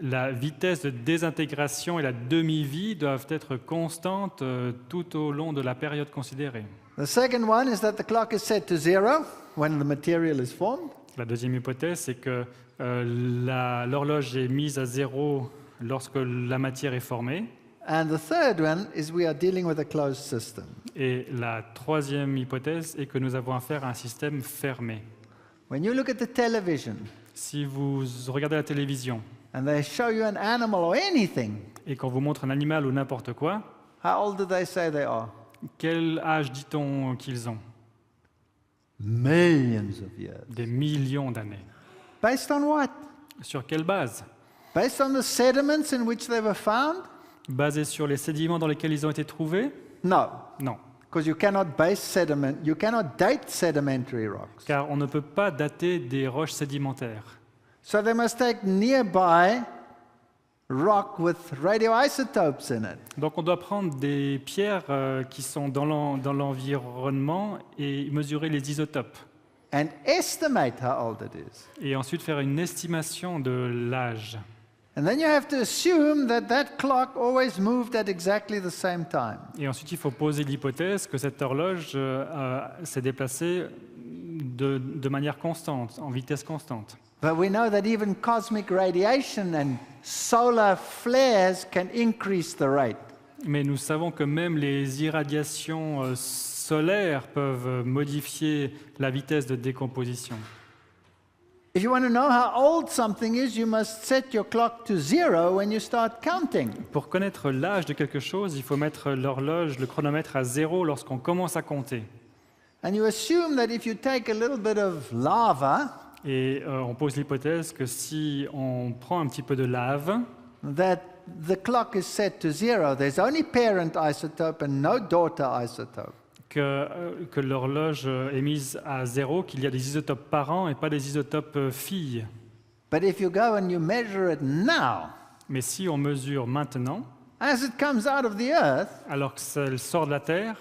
S2: la vitesse de désintégration et la demi-vie doivent être constantes tout au long de la période considérée.
S1: The second one is that the clock is set to 0 when the material is formed.
S2: La deuxième hypothèse, c'est que l'horloge est mise à 0 lorsque la matière est formée.
S1: And the third one is we are dealing with a closed system.
S2: Et la troisième hypothèse est que nous avons affaire à un système fermé.
S1: When you look at the television
S2: Si vous regardez la télévision
S1: and they show you an animal or anything,
S2: et qu'on vous montre un animal ou n'importe quoi,
S1: how old do they say they are?
S2: quel âge dit-on qu'ils ont?
S1: Millions of years.
S2: Des millions d'années.
S1: Based on what?
S2: Sur quelle base?
S1: Based on the sediments in which they were found?
S2: Basé sur les sédiments dans lesquels ils ont été trouvés?
S1: No,
S2: Non,
S1: because you cannot date sedimentary rocks.
S2: car on ne peut pas dater des roches sédimentaires.
S1: So they must take nearby rock with radioisotopes in it.
S2: Donc on doit prendre des pierres qui sont dans l'environnement et mesurer les isotopes.
S1: And estimate how old it is.
S2: Et ensuite faire une estimation de l'âge.
S1: And then you have to assume that that clock always moved at exactly the same time.
S2: Et ensuite il faut poser l'hypothèse que cette horloge s'est déplacée de manière constante, en vitesse constante.
S1: But we know that even cosmic radiation and solar flares can increase the rate.
S2: Mais nous savons que même les irradiations solaires peuvent modifier la vitesse de décomposition.
S1: If you want to know how old something is, you must set your clock to 0 when you start counting.
S2: Pour connaître l'âge de quelque chose, il faut mettre l'horloge, le chronomètre à 0 lorsqu'on commence à compter.
S1: And you assume that if you take a little bit of lava,
S2: Et on pose l'hypothèse que si on prend un petit peu de lave,
S1: that the clock is set to 0. There's only parent isotope and no daughter isotope.
S2: que l'horloge est mise à 0, qu'il y a des isotopes parents et pas des isotopes filles.
S1: But if you go and you measure it now,
S2: Mais si on mesure maintenant,
S1: as it comes out of the earth,
S2: alors qu'elle sort de la Terre,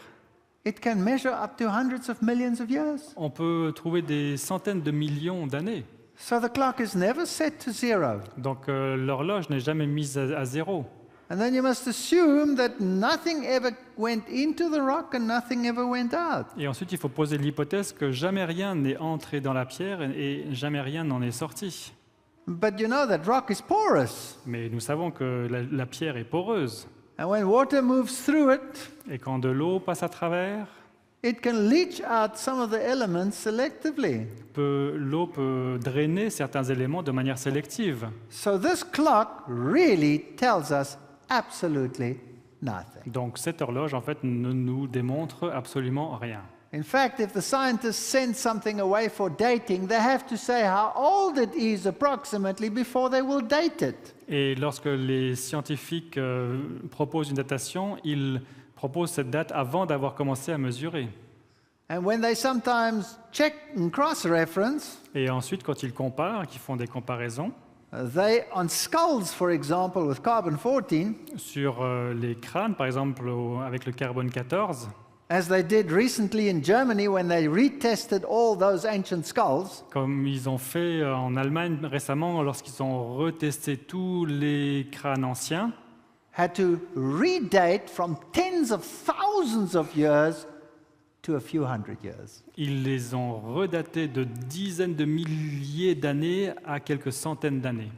S1: it can measure up to hundreds of millions of years.
S2: on peut trouver des centaines de millions d'années.
S1: So the clock is never set to 0.
S2: Donc l'horloge n'est jamais mise à 0.
S1: And then you must assume that nothing ever went into the rock and nothing ever went out.
S2: Et ensuite, il faut poser l'hypothèse que jamais rien n'est entré dans la pierre et jamais rien n'en est sorti.
S1: But you know that rock is porous.
S2: Mais nous savons que la pierre est poreuse.
S1: And when water moves through it,
S2: Et quand de l'eau passe à travers,
S1: it can leach out some of the elements selectively.
S2: l'eau peut drainer certains éléments de manière sélective.
S1: So this clock really tells us absolutely nothing.
S2: Donc cette horloge, en fait, ne nous démontre absolument rien.
S1: In fact, if the scientists send something away for dating, they have to say how old it is approximately before they will date it.
S2: Et lorsque les scientifiques proposent une datation, ils proposent cette date avant d'avoir commencé à mesurer.
S1: And when they sometimes check and cross-reference,
S2: Et ensuite, quand ils comparent, qu'ils font des comparaisons,
S1: on skulls, for example, with carbon-14,
S2: sur les crânes, par exemple avec le carbone 14,
S1: as they did recently in Germany when they retested all those ancient skulls,
S2: comme ils ont fait en Allemagne récemment lorsqu'ils ont retesté tous les crânes anciens,
S1: had to redate from tens of thousands of years to a few hundred years.
S2: ils les ont redatés de dizaines de milliers d'années à quelques centaines d'années.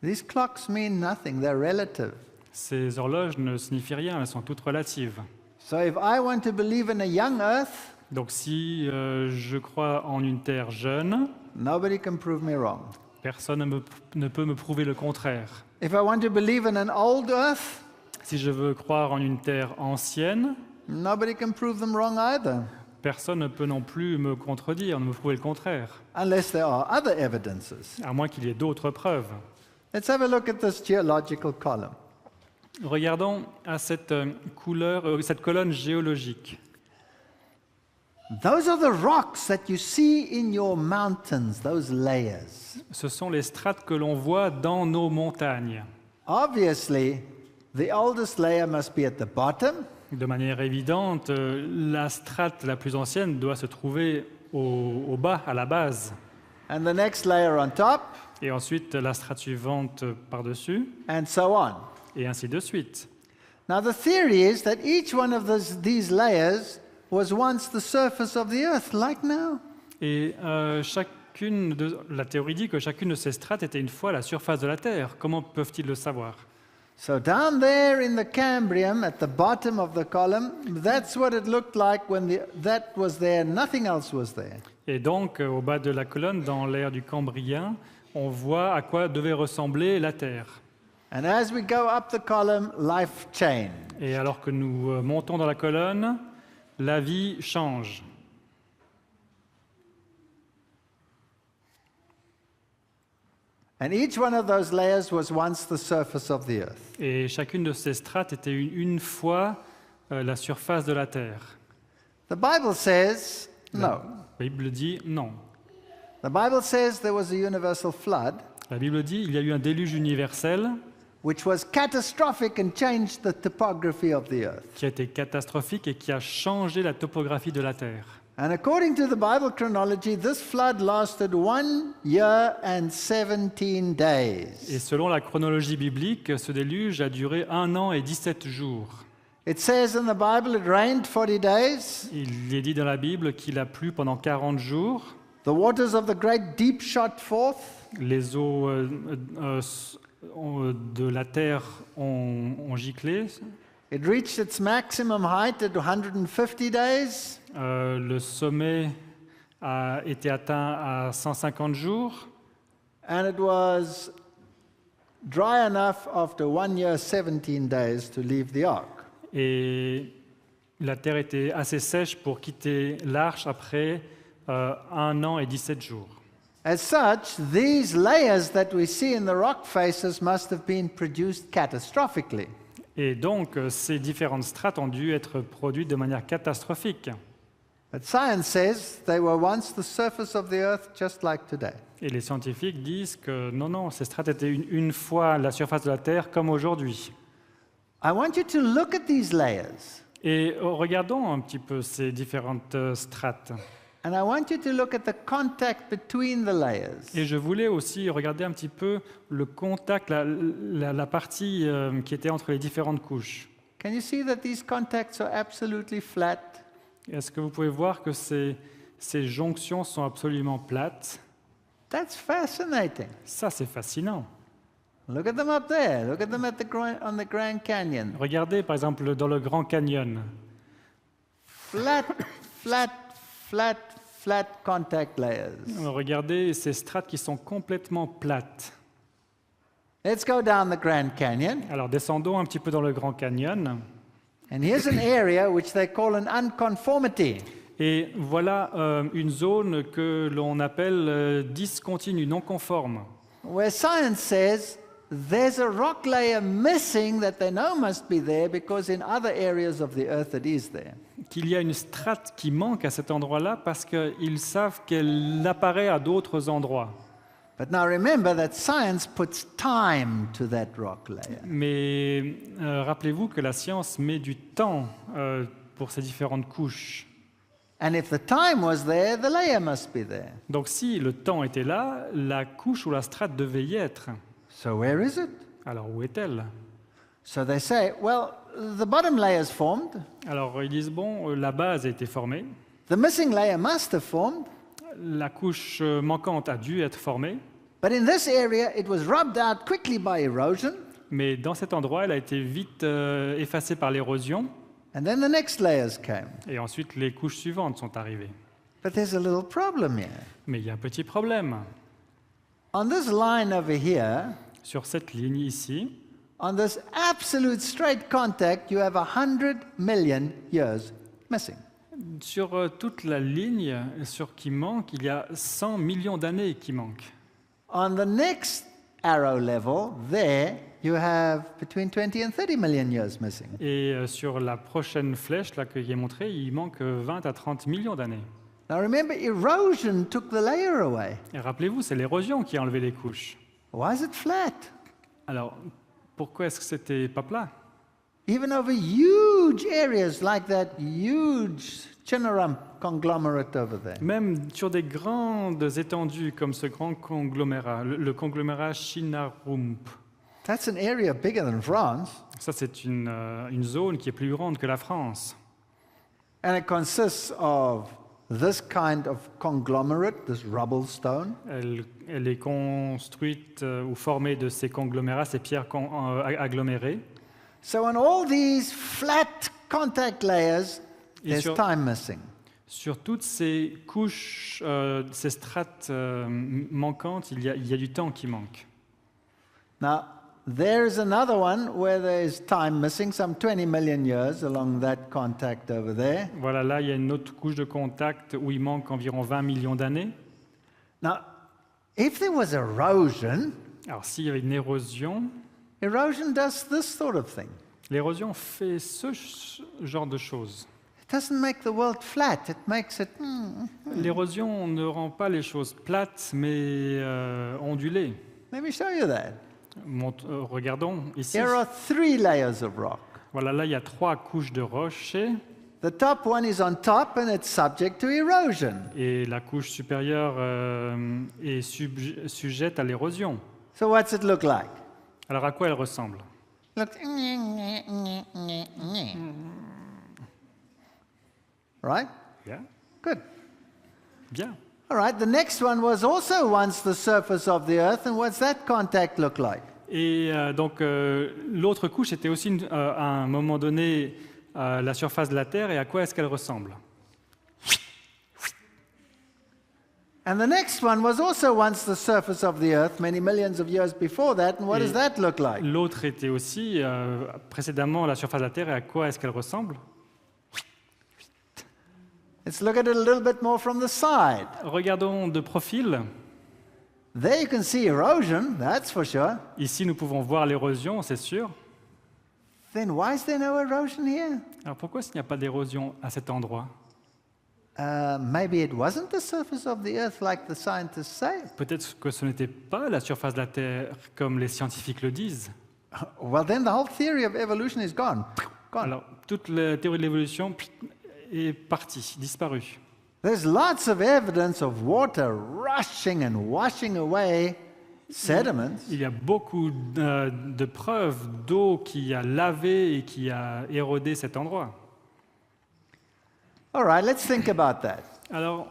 S1: These clocks mean nothing, they're relative.
S2: Ces horloges ne signifient rien, elles sont toutes relatives.
S1: So if I want to believe in a young earth,
S2: Donc si je crois en une Terre jeune,
S1: nobody can prove me wrong.
S2: personne ne peut me prouver le contraire.
S1: If I want to believe in an old earth,
S2: Si je veux croire en une Terre ancienne,
S1: nobody can prove them wrong either,
S2: personne ne peut non plus me contredire, me prouver le contraire,
S1: unless there are other evidences.
S2: à moins qu'il y ait d'autres preuves.
S1: Let's have a look at this geological column.
S2: Regardons à cette colonne géologique.
S1: Those are the rocks that you see in your mountains, those layers.
S2: Ce sont les strates que l'on voit dans nos montagnes.
S1: Obviously, the oldest layer must be at the bottom,
S2: De manière évidente, la strate la plus ancienne doit se trouver au bas, à la base.
S1: and the next layer on top,
S2: Et ensuite la strate suivante par-dessus,
S1: and so on.
S2: et ainsi de suite.
S1: Now, the theory is that each one of these layers was once the surface of the earth, like now.
S2: Et la théorie dit que chacune de ces strates était une fois la surface de la Terre. Comment peuvent-ils le savoir?
S1: So down there in the Cambrian, at the bottom of the column, that's what it looked like when that was there, nothing else was there.
S2: Et donc, au bas de la colonne, dans l'ère du Cambrien, on voit à quoi devait ressembler la Terre.
S1: And as we go up the column, life changed.
S2: Et alors que nous montons dans la colonne, la vie change.
S1: And each one of those layers was once the surface of the earth.
S2: Et chacune de ces strates était une fois la surface de la Terre.
S1: The Bible says no.
S2: La Bible dit non.
S1: The Bible says there was a universal flood,
S2: La Bible dit il y a eu un déluge universel
S1: which was catastrophic and changed the topography of the earth.
S2: qui a été catastrophique et qui a changé la topographie de la Terre.
S1: And according to the Bible chronology, this flood lasted 1 year and 17 days.
S2: Et selon la chronologie biblique, ce déluge a duré 1 an et 17 jours.
S1: It says in the Bible it rained 40 days.
S2: Il est dit dans la Bible qu'il a plu pendant 40 jours.
S1: The waters of the great deep shot forth.
S2: Les eaux de la terre ont giclé.
S1: It reached its maximum height at 150 days.
S2: Le sommet a été atteint à 150 jours.
S1: And it was dry enough after 1 year, 17 days to leave the ark.
S2: Et la terre était assez sèche pour quitter l'arche après 1 an et 17 jours.
S1: As such, these layers that we see in the rock faces must have been produced catastrophically.
S2: Et donc, ces différentes strates ont dû être produites de manière catastrophique.
S1: But science says they were once the surface of the earth just like today.
S2: Et les scientifiques disent que non, ces strates étaient une fois la surface de la Terre comme aujourd'hui.
S1: I want you to look at these layers.
S2: Et regardons un petit peu ces différentes strates.
S1: And I want you to look at the contact between the layers.
S2: Et je voulais aussi regarder un petit peu le contact, la partie qui était entre les différentes couches.
S1: Can you see that these contacts are absolutely flat?
S2: Est-ce que vous pouvez voir que ces jonctions sont absolument plates?
S1: That's fascinating.
S2: Ça, c'est fascinant.
S1: Look at them up there. Look at them on the Grand Canyon.
S2: Regardez, par exemple, dans le Grand Canyon.
S1: Flat, flat, flat, flat contact layers.
S2: Regardez ces strates qui sont complètement plates.
S1: Let's go down the Grand Canyon.
S2: Alors, descendons un petit peu dans le Grand Canyon.
S1: And here's an area which they call an unconformity.
S2: Et voilà une zone que l'on appelle discontinue, non conforme.
S1: Where science says there's a rock layer missing that they know must be there because in other areas of the earth it is there.
S2: Qu'il y a une strate qui manque à cet endroit-là parce qu'ils savent qu'elle apparaît à d'autres endroits.
S1: But now remember that science puts time to that rock layer.
S2: Mais rappelez-vous que la science met du temps pour ces différentes couches.
S1: And if the time was there, the layer must be there.
S2: Donc si le temps était là, la couche ou la strate devait y être.
S1: So where is it?
S2: Alors où est-elle?
S1: So they say, well, the bottom layer is formed.
S2: Alors ils disent, bon, la base a été formée,
S1: The missing layer must have formed.
S2: la couche manquante a dû être formée,
S1: But in this area, it was rubbed out quickly by erosion.
S2: mais dans cet endroit, elle a été vite effacée par l'érosion,
S1: And then the next layers came.
S2: et ensuite les couches suivantes sont arrivées.
S1: But there's a little problem here.
S2: Mais il y a un petit problème.
S1: On this line over here,
S2: Sur cette ligne ici,
S1: on this absolute straight contact, you have 100 million years missing.
S2: sur toute la ligne qui manque, il y a 100 millions d'années qui manquent.
S1: On the next arrow level, there, you have between 20 and 30 million years missing.
S2: Et sur la prochaine flèche là, qui est montrée, il manque 20 à 30 millions d'années.
S1: Now remember, erosion took the layer away.
S2: Et rappelez-vous, c'est l'érosion qui a enlevé les couches.
S1: Why is it flat?
S2: Alors, pourquoi est-ce que c'était pas plat?
S1: Even over huge areas like that huge Chinaram conglomerate over there.
S2: Même sur des grandes étendues comme ce grand conglomérat, le conglomérat Chinarump.
S1: That's an area bigger than France.
S2: Ça, c'est une zone qui est plus grande que la France.
S1: And it consists of this kind of conglomerate, this rubble stone,
S2: Elle est construite ou formée de ces conglomérats, ces pierres agglomérées.
S1: so on all these flat contact layers,
S2: Et
S1: there's
S2: sur-
S1: time missing.
S2: Sur toutes ces couches, ces strates manquantes, il y a du temps qui manque.
S1: Now, there's another one where there's time missing, some 20 million years along that contact over there.
S2: Voilà, là, il y a une autre couche de contact où il manque environ 20 millions d'années.
S1: Now, if there was erosion,
S2: Alors, s'il y avait une érosion,
S1: erosion does this sort of thing.
S2: l'érosion fait ce genre de choses.
S1: It doesn't make the world flat, it makes it.
S2: L'érosion ne rend pas les choses plates, mais ondulées.
S1: Let me show you that.
S2: Regardons ici.
S1: Here are 3 layers of rock.
S2: Voilà, là, il y a 3 couches de rochers
S1: The top one is on top and it's subject to erosion.
S2: et la couche supérieure est sujette à l'érosion.
S1: So, what's it look like?
S2: Alors, à quoi elle ressemble?
S1: Look. Right?
S2: Bien.
S1: Good.
S2: Bien.
S1: All right, the next one was also once the surface of the earth, and what's that contact look like?
S2: Et donc, l'autre couche était aussi, à un moment donné, la surface de la Terre. Et à quoi est-ce qu'elle ressemble?
S1: And the next one was also once the surface of the earth, many millions of years before that, and what does that look like?
S2: L'autre était aussi, précédemment, la surface de la Terre. Et à quoi est-ce qu'elle ressemble?
S1: Let's look at it a little bit more from the side.
S2: Regardons de profil.
S1: There you can see erosion, that's for sure.
S2: Ici, nous pouvons voir l'érosion, c'est sûr.
S1: Then why is there no erosion here?
S2: Alors, pourquoi il n'y a pas d'érosion à cet endroit?
S1: Maybe it wasn't the surface of the earth like the scientists say.
S2: Peut-être que ce n'était pas la surface de la Terre comme les scientifiques le disent.
S1: Well, then the whole theory of evolution is gone. Gone.
S2: Alors, toute la théorie de l'évolution est partie, disparue.
S1: There's lots of evidence of water rushing and washing away sediments.
S2: Il y a beaucoup de preuves d'eau qui a lavé et qui a érodé cet endroit.
S1: All right, let's think about that.
S2: Alors,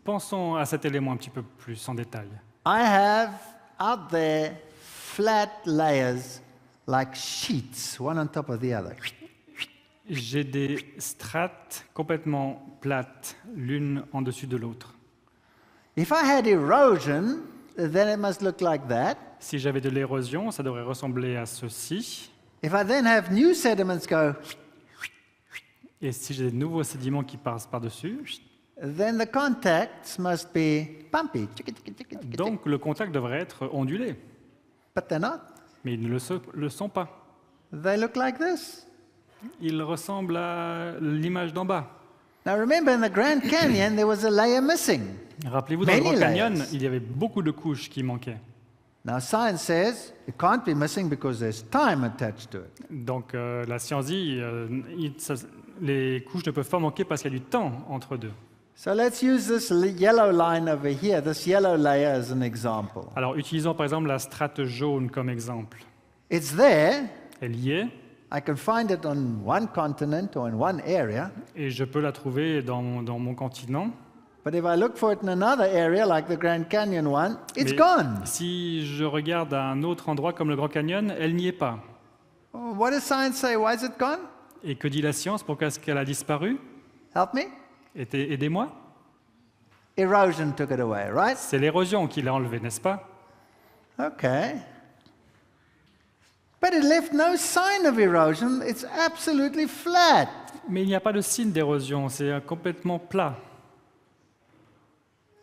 S2: pensons à cet élément un petit peu plus en détail.
S1: I have out there flat layers like sheets, one on top of the other.
S2: J'ai des strates complètement plates, l'une en dessus de l'autre.
S1: If I had erosion, then it must look like that.
S2: Si j'avais de l'érosion, ça devrait ressembler à ceci.
S1: If I then have new sediments go,
S2: Et si j'ai de nouveaux sédiments qui passent par-dessus,
S1: then the contacts must be bumpy.
S2: donc le contact devrait être ondulé.
S1: But they're not.
S2: Mais ils ne le sont pas.
S1: They look like this.
S2: Ils ressemblent à l'image d'en bas.
S1: Now remember, in the Grand Canyon, there was a layer missing.
S2: Rappelez-vous, dans le
S1: Many
S2: Grand Canyon,
S1: layers.
S2: il y avait beaucoup de couches qui manquaient.
S1: Now science says it can't be missing because there's time attached to it.
S2: Donc la science dit les couches ne peuvent pas manquer parce qu'il y a du temps entre deux.
S1: So let's use this yellow line over here, this yellow layer as an example.
S2: Alors utilisons par exemple la strate jaune comme exemple.
S1: It's there.
S2: Elle y est
S1: I can find it on one continent or in one area.
S2: et je peux la trouver dans mon continent.
S1: But if I look for it in another area, like the Grand Canyon one, it's
S2: Mais
S1: gone.
S2: si je regarde à un autre endroit comme le Grand Canyon, elle n'y est pas.
S1: Oh, what does science say? Why is it gone?
S2: Et que dit la science? Pourquoi est-ce qu'elle a disparu?
S1: Help me?
S2: Aidez-moi.
S1: Erosion took it away, right?
S2: C'est l'érosion qui l'a enlevé, n'est-ce pas?
S1: Okay. But it left no sign of erosion. It's absolutely flat.
S2: Mais il n'y a pas de signe d'érosion, c'est complètement plat.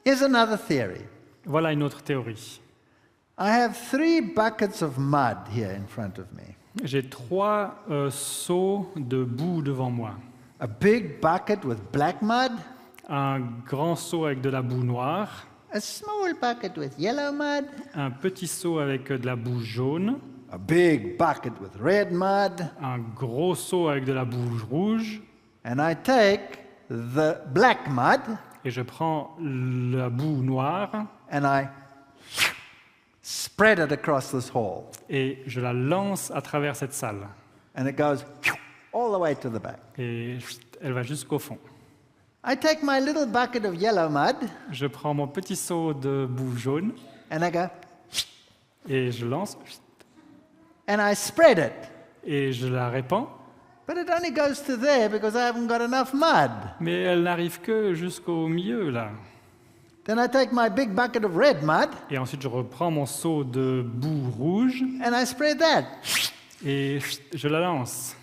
S1: Here's another theory.
S2: Voilà une autre théorie.
S1: I have 3 buckets of mud here in front of me.
S2: J'ai 3 seaux de boue devant moi.
S1: A big bucket with black mud,
S2: Un grand seau avec de la boue noire,
S1: a small bucket with yellow mud,
S2: un petit seau avec de la boue jaune,
S1: a big bucket with red mud,
S2: un gros seau avec de la boue rouge,
S1: and I take the black mud
S2: et je prends la boue noire
S1: and I spread it across this hall.
S2: et je la lance à travers cette salle.
S1: And it goes all the way to the back.
S2: Et elle va jusqu'au fond.
S1: I take my little bucket of yellow mud
S2: Je prends mon petit seau de boue jaune
S1: and I go,
S2: et je lance
S1: and I spread it.
S2: et je la répands,
S1: But it only goes to there because I haven't got enough mud.
S2: mais elle n'arrive que jusqu'au milieu là.
S1: Then I take my big bucket of red mud
S2: Et ensuite, je reprends mon seau de boue rouge
S1: and I spread that.
S2: et je la lance.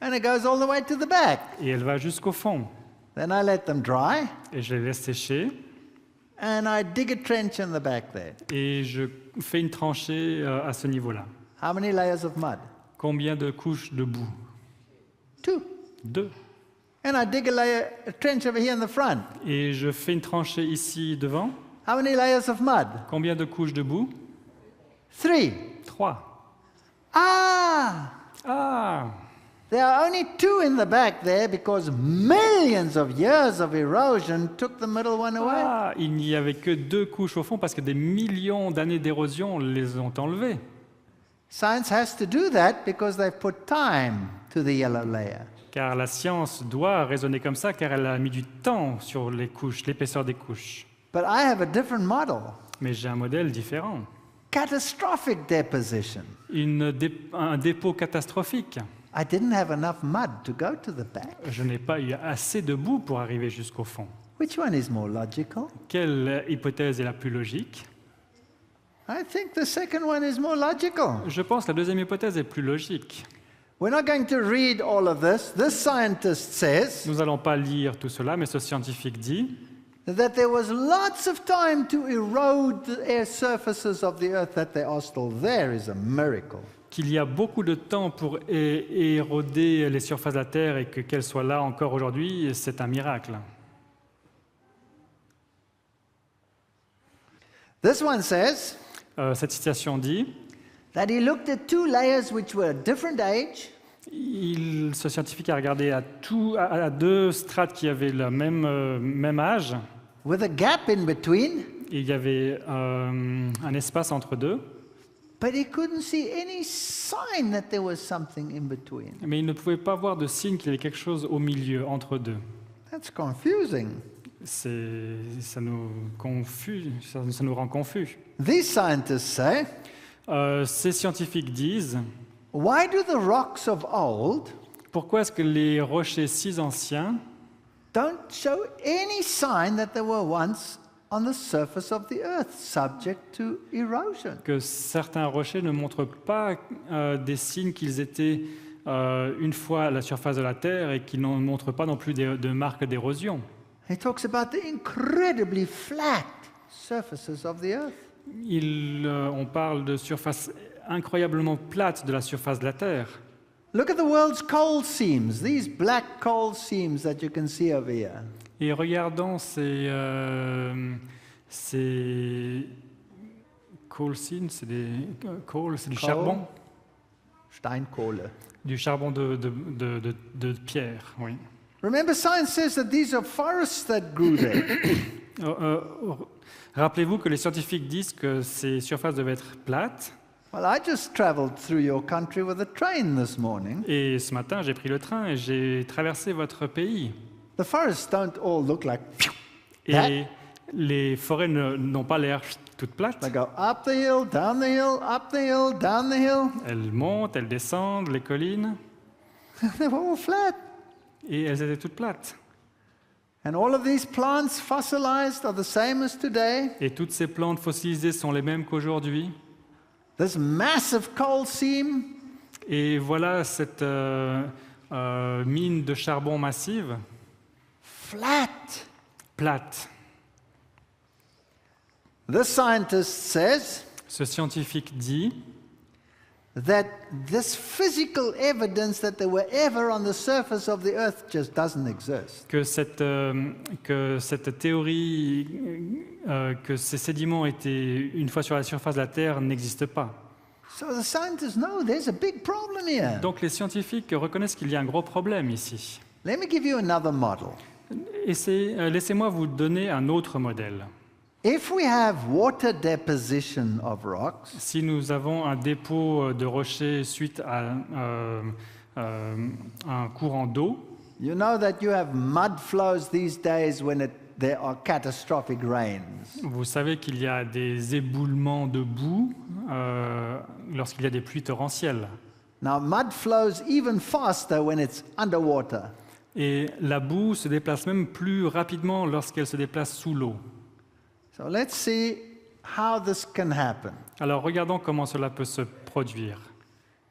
S1: And it goes all the way to the back.
S2: Et elle va jusqu'au fond.
S1: Then I let them dry
S2: Et je les laisse sécher
S1: and I dig a trench in the back there.
S2: et je fais une tranchée à ce niveau-là.
S1: How many layers of mud?
S2: Combien de couches de boue?
S1: 2.
S2: 2.
S1: And I dig a trench over here in the front.
S2: Et je fais une tranchée ici devant.
S1: How many layers of mud?
S2: Combien de couches de boue?
S1: 3.
S2: 3.
S1: Ah!
S2: Ah!
S1: There are only 2 in the back there because millions of years of erosion took the middle one away.
S2: Ah! Il n'y avait que 2 couches au fond parce que des millions d'années d'érosion les ont enlevées.
S1: Science has to do that because they've put time to the yellow layer.
S2: Car la science doit raisonner comme ça, car elle a mis du temps sur les couches, l'épaisseur des couches.
S1: But I have a different model.
S2: Mais j'ai un modèle différent.
S1: Catastrophic deposition.
S2: Un dépôt catastrophique.
S1: I didn't have enough mud to go to the back.
S2: Je n'ai pas eu assez de boue pour arriver jusqu'au fond.
S1: Which one is more logical?
S2: Quelle hypothèse est la plus logique?
S1: I think the second one is more logical.
S2: Je pense que la deuxième hypothèse est plus logique.
S1: We're not going to read all of this. This scientist says
S2: Nous n'allons pas lire tout cela, mais ce scientifique dit
S1: that there was lots of time to erode the air surfaces of the earth, that they are still there is a miracle.
S2: qu'il y a beaucoup de temps pour éroder les surfaces de la Terre et qu'elles soient là encore aujourd'hui, c'est un miracle.
S1: This one says
S2: Cette citation dit
S1: that he looked at 2 layers which were a different age,
S2: ce scientifique a regardé à 2 strates qui avaient le même âge,
S1: with a gap in between,
S2: et il y avait un espace entre deux,
S1: but he couldn't see any sign that there was something in between.
S2: mais il ne pouvait pas voir de signe qu'il y avait quelque chose au milieu, entre deux.
S1: That's confusing.
S2: Ça nous rend confus.
S1: These scientists say,
S2: Ces scientifiques disent,
S1: why do the rocks of old
S2: pourquoi est-ce que les rochers si anciens
S1: don't show any sign that they were once on the surface of the earth, subject to erosion?
S2: que certains rochers ne montrent pas des signes qu'ils étaient une fois à la surface de la Terre et qui ne montrent pas non plus de marques d'érosion.
S1: He talks about the incredibly flat surfaces of the earth.
S2: On parle de surface incroyablement plate de la surface de la Terre.
S1: Look at the world's coal seams, these black coal seams that you can see over here.
S2: Et regardons ces coal seams, c'est du charbon.
S1: Steinkohle.
S2: Du charbon de pierre, oui.
S1: Remember, science says that these are forests that grew there.
S2: Rappelez-vous que les scientifiques disent que ces surfaces devaient être plates.
S1: Well, I just traveled through your country with a train this morning.
S2: Et ce matin, j'ai pris le train et j'ai traversé votre pays.
S1: The forests don't all look like
S2: Et les forêts n'ont pas l'air toutes plates.
S1: they go up the hill, down the hill, up the hill, down the hill.
S2: Elles montent, elles descendent, les collines,
S1: They're all flat.
S2: et elles étaient toutes plates.
S1: And all of these plants fossilized are the same as today.
S2: Et toutes ces plantes fossilisées sont les mêmes qu'aujourd'hui.
S1: This massive coal seam,
S2: Et voilà cette mine de charbon massive,
S1: flat.
S2: plate.
S1: This scientist says
S2: Ce scientifique dit
S1: that this physical evidence that they were ever on the surface of the earth just doesn't exist.
S2: que cette théorie que ces sédiments étaient une fois sur la surface de la Terre n'existe pas.
S1: So the scientists know there's a big problem here.
S2: Donc les scientifiques reconnaissent qu'il y a un gros problème ici.
S1: Let me give you another model.
S2: Laissez-moi vous donner un autre modèle.
S1: If we have water deposition of rocks,
S2: Si nous avons un dépôt de rochers suite à un courant d'eau,
S1: You know that you have mud flows these days when there are catastrophic rains.
S2: Vous savez qu'il y a des éboulements de boue lorsqu'il y a des pluies torrentielles.
S1: Now, mud flows even faster when it's underwater.
S2: Et la boue se déplace même plus rapidement lorsqu'elle se déplace sous l'eau.
S1: So let's see how this can happen.
S2: Alors regardons comment cela peut se produire.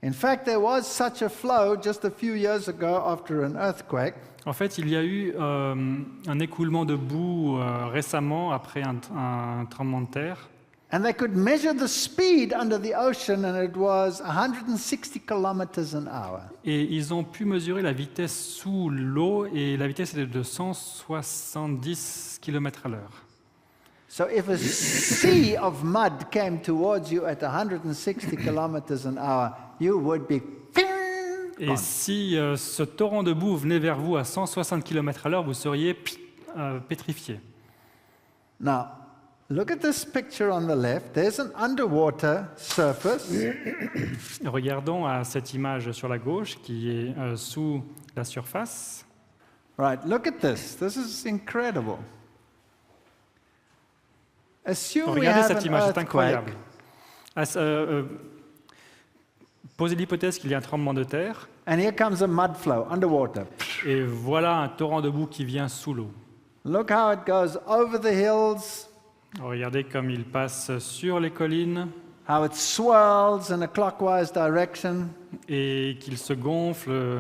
S1: In fact, there was such a flow just a few years ago after an earthquake.
S2: En fait, il y a eu un écoulement de boue récemment après un tremblement de terre.
S1: And they could measure the speed under the ocean, and it was 160 kilometers an hour.
S2: Et ils ont pu mesurer la vitesse sous l'eau, et la vitesse était de 170 km à l'heure.
S1: So if a sea of mud came towards you at 160 kilometers an hour, you would be
S2: Et si ce torrent de boue venait vers vous à 160 km à l'heure, vous seriez pétrifié.
S1: Now, look at this picture on the left. There's an underwater surface.
S2: Regardons à cette image sur la gauche qui est sous la surface.
S1: Right, look at this. This is incredible. Assume we
S2: Regardez
S1: have
S2: cette
S1: an
S2: image, c'est
S1: earthquake.
S2: incroyable. Posez l'hypothèse qu'il y a un tremblement de terre,
S1: And here comes a mud flow underwater.
S2: et voilà un torrent de boue qui vient sous l'eau.
S1: Look how it goes over the hills,
S2: Regardez comme il passe sur les collines
S1: how it swirls in a clockwise direction,
S2: et qu'il se gonfle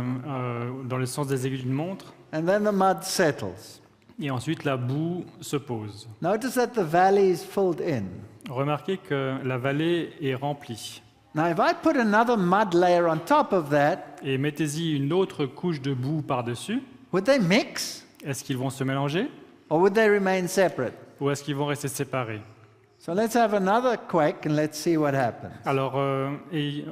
S2: dans le sens des aiguilles d'une montre.
S1: and then the mud settles.
S2: Et ensuite, la boue se pose.
S1: Notice that the valley is filled in.
S2: Remarquez que la vallée est remplie.
S1: Now, if I put another mud layer on top of that,
S2: Et mettez-y une autre couche de boue par-dessus.
S1: would they mix
S2: Est-ce qu'ils vont se mélanger
S1: or would they remain separate?
S2: ou est-ce qu'ils vont rester séparés?
S1: So let's have another quake and let's see what happens.
S2: Alors,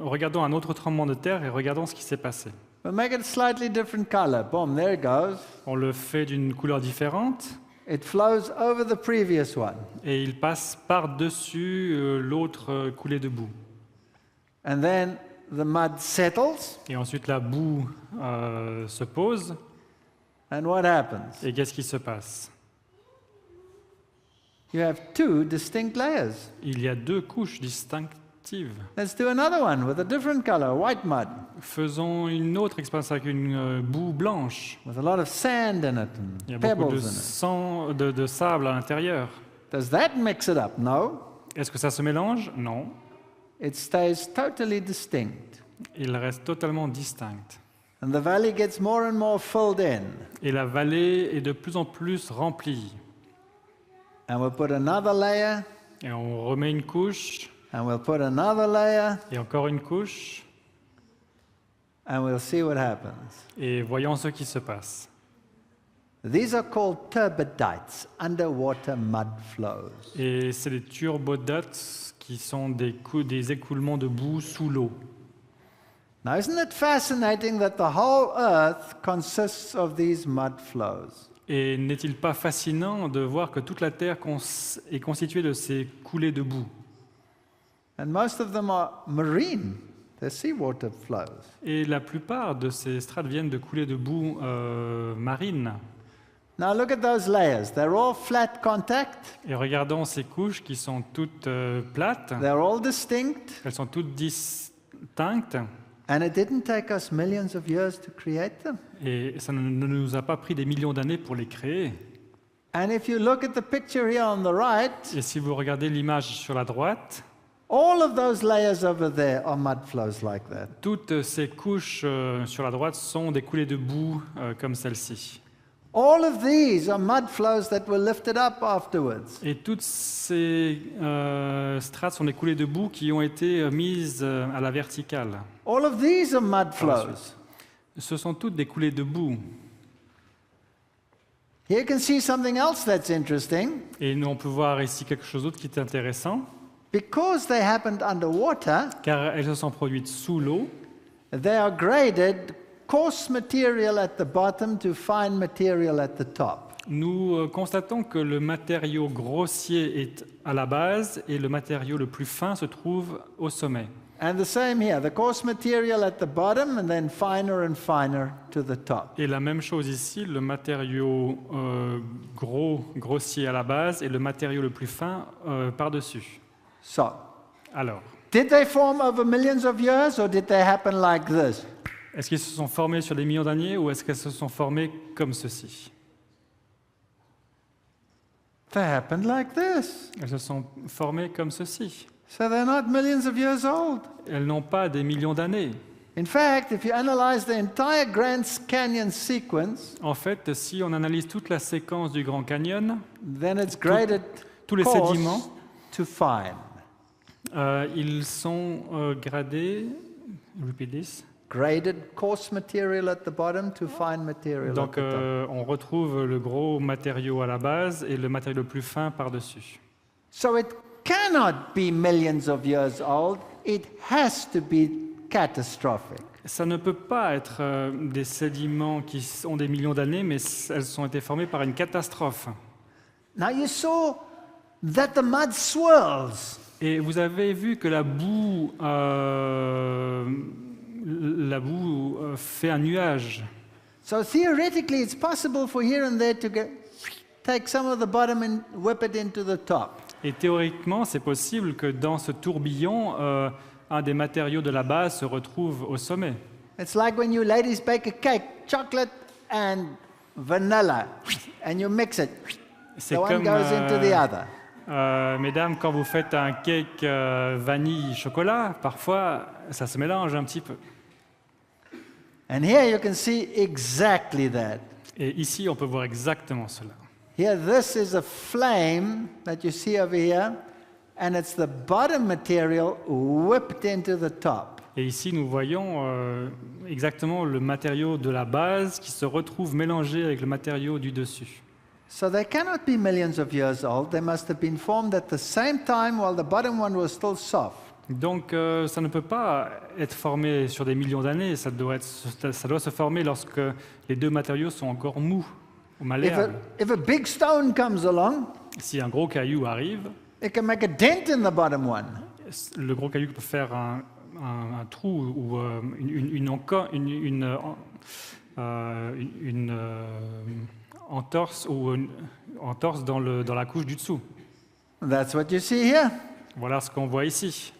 S2: regardons un autre tremblement de terre et regardons ce qui s'est passé.
S1: We'll make it a slightly different color. Boom, there it goes.
S2: On le fait d'une couleur différente
S1: It flows over the previous one.
S2: et il passe par-dessus l'autre coulée de boue.
S1: And then the mud settles,
S2: Et ensuite, la boue se pose.
S1: and what happens?
S2: Et qu'est-ce qui se passe?
S1: You have two distinct layers.
S2: Il y a deux couches distinctives.
S1: Let's do another one with a different color, white mud,
S2: Faisons une autre expérience avec une boue blanche.
S1: with a lot of sand in it
S2: Il y a
S1: and
S2: beaucoup
S1: pebbles
S2: de,
S1: in it.
S2: de sable à l'intérieur.
S1: Does that mix it up? No.
S2: Est-ce que ça se mélange? Non.
S1: It stays totally distinct.
S2: Il reste totalement distinct.
S1: And the valley gets more and more filled in.
S2: Et la vallée est de plus en plus remplie.
S1: And we'll put another layer,
S2: Et on remet une couche,
S1: and we'll put another layer,
S2: et encore une couche,
S1: and we'll see what happens.
S2: et voyons ce qui se passe.
S1: These are called turbidites, underwater mud flows.
S2: Et c'est des turbodotes qui sont des écoulements de boue sous l'eau.
S1: Now, isn't it fascinating that the whole earth consists of these mud flows?
S2: Et n'est-il pas fascinant de voir que toute la Terre est constituée de ces coulées de boue?
S1: And most of them are marine, they're seawater flows.
S2: Et la plupart de ces strates viennent de coulées de boue marines.
S1: Now, look at those layers. They're all flat contact,
S2: Et regardons ces couches qui sont toutes plates,
S1: they're all distinct,
S2: elles sont toutes distinctes,
S1: and it didn't take us millions of years to create them.
S2: et ça ne nous a pas pris des millions d'années pour les créer.
S1: And if you look at the picture here on the right,
S2: Et si vous regardez l'image sur la droite,
S1: all of those layers over there are mud flows like that.
S2: toutes ces couches sur la droite sont des coulées de boue comme celle-ci.
S1: All of these are mud flows that were lifted up afterwards.
S2: Et toutes ces strates sont des coulées de boue qui ont été mises à la verticale.
S1: All of these are mud flows.
S2: Ce sont toutes des coulées de boue.
S1: Here you can see something else that's interesting.
S2: Et nous, on peut voir ici quelque chose d'autre qui est intéressant,
S1: Because they happened underwater,
S2: car elles se sont produites sous l'eau.
S1: they are graded coarse material at the bottom to fine material at the top.
S2: Nous constatons que le matériau grossier est à la base et le matériau le plus fin se trouve au sommet.
S1: And the same here, the coarse material at the bottom and then finer and finer to the top.
S2: Et la même chose ici, le matériau grossier à la base et le matériau le plus fin par-dessus.
S1: So,
S2: Alors,
S1: did they form over millions of years or did they happen like this?
S2: est-ce qu'ils se sont formés sur des millions d'années ou est-ce qu'elles se sont formées comme ceci?
S1: They happened like this.
S2: Elles se sont formées comme ceci.
S1: So they're not millions of years old.
S2: Elles n'ont pas des millions d'années.
S1: In fact, if you analyze the entire Grand Canyon sequence,
S2: En fait, si on analyse toute la séquence du Grand Canyon,
S1: then it's graded
S2: tous les
S1: coarse
S2: sédiments,
S1: to fine.
S2: ils sont gradés. Repeat this.
S1: Graded coarse material at the bottom to fine material
S2: Donc,
S1: at the top.
S2: on retrouve le gros matériau à la base et le matériau le plus fin par-dessus.
S1: So it cannot be millions of years old. It has to be catastrophic.
S2: Ça ne peut pas être des sédiments qui ont des millions d'années, mais elles ont été formées par une catastrophe.
S1: Now you saw that the mud swirls.
S2: Et vous avez vu que la boue fait un nuage.
S1: So theoretically, it's possible for here and there to take some of the bottom and whip it into the top.
S2: Et théoriquement, c'est possible que dans ce tourbillon, un des matériaux de la base se retrouve au sommet.
S1: It's like when you ladies bake a cake, chocolate and vanilla, and you mix it.
S2: C'est
S1: The one
S2: comme,
S1: goes into the other.
S2: mesdames, quand vous faites un cake vanille-chocolat, parfois, ça se mélange un petit peu.
S1: And here you can see exactly that.
S2: Et ici, on peut voir exactement cela.
S1: Here, this is a flame that you see over here, and it's the bottom material whipped into the top.
S2: Et ici, nous voyons exactement le matériau de la base qui se retrouve mélangé avec le matériau du dessus.
S1: So they cannot be millions of years old. They must have been formed at the same time while the bottom one was still soft.
S2: Donc, ça ne peut pas être formé sur des millions d'années, ça doit se former lorsque les deux matériaux sont encore mous ou malléables.
S1: If a big stone comes along,
S2: Si un gros caillou arrive,
S1: it can make a dent in the bottom one.
S2: le gros caillou peut faire un trou ou une entorse ou une entorse dans la couche du dessous.
S1: That's what you see here.
S2: Voilà ce qu'on voit ici.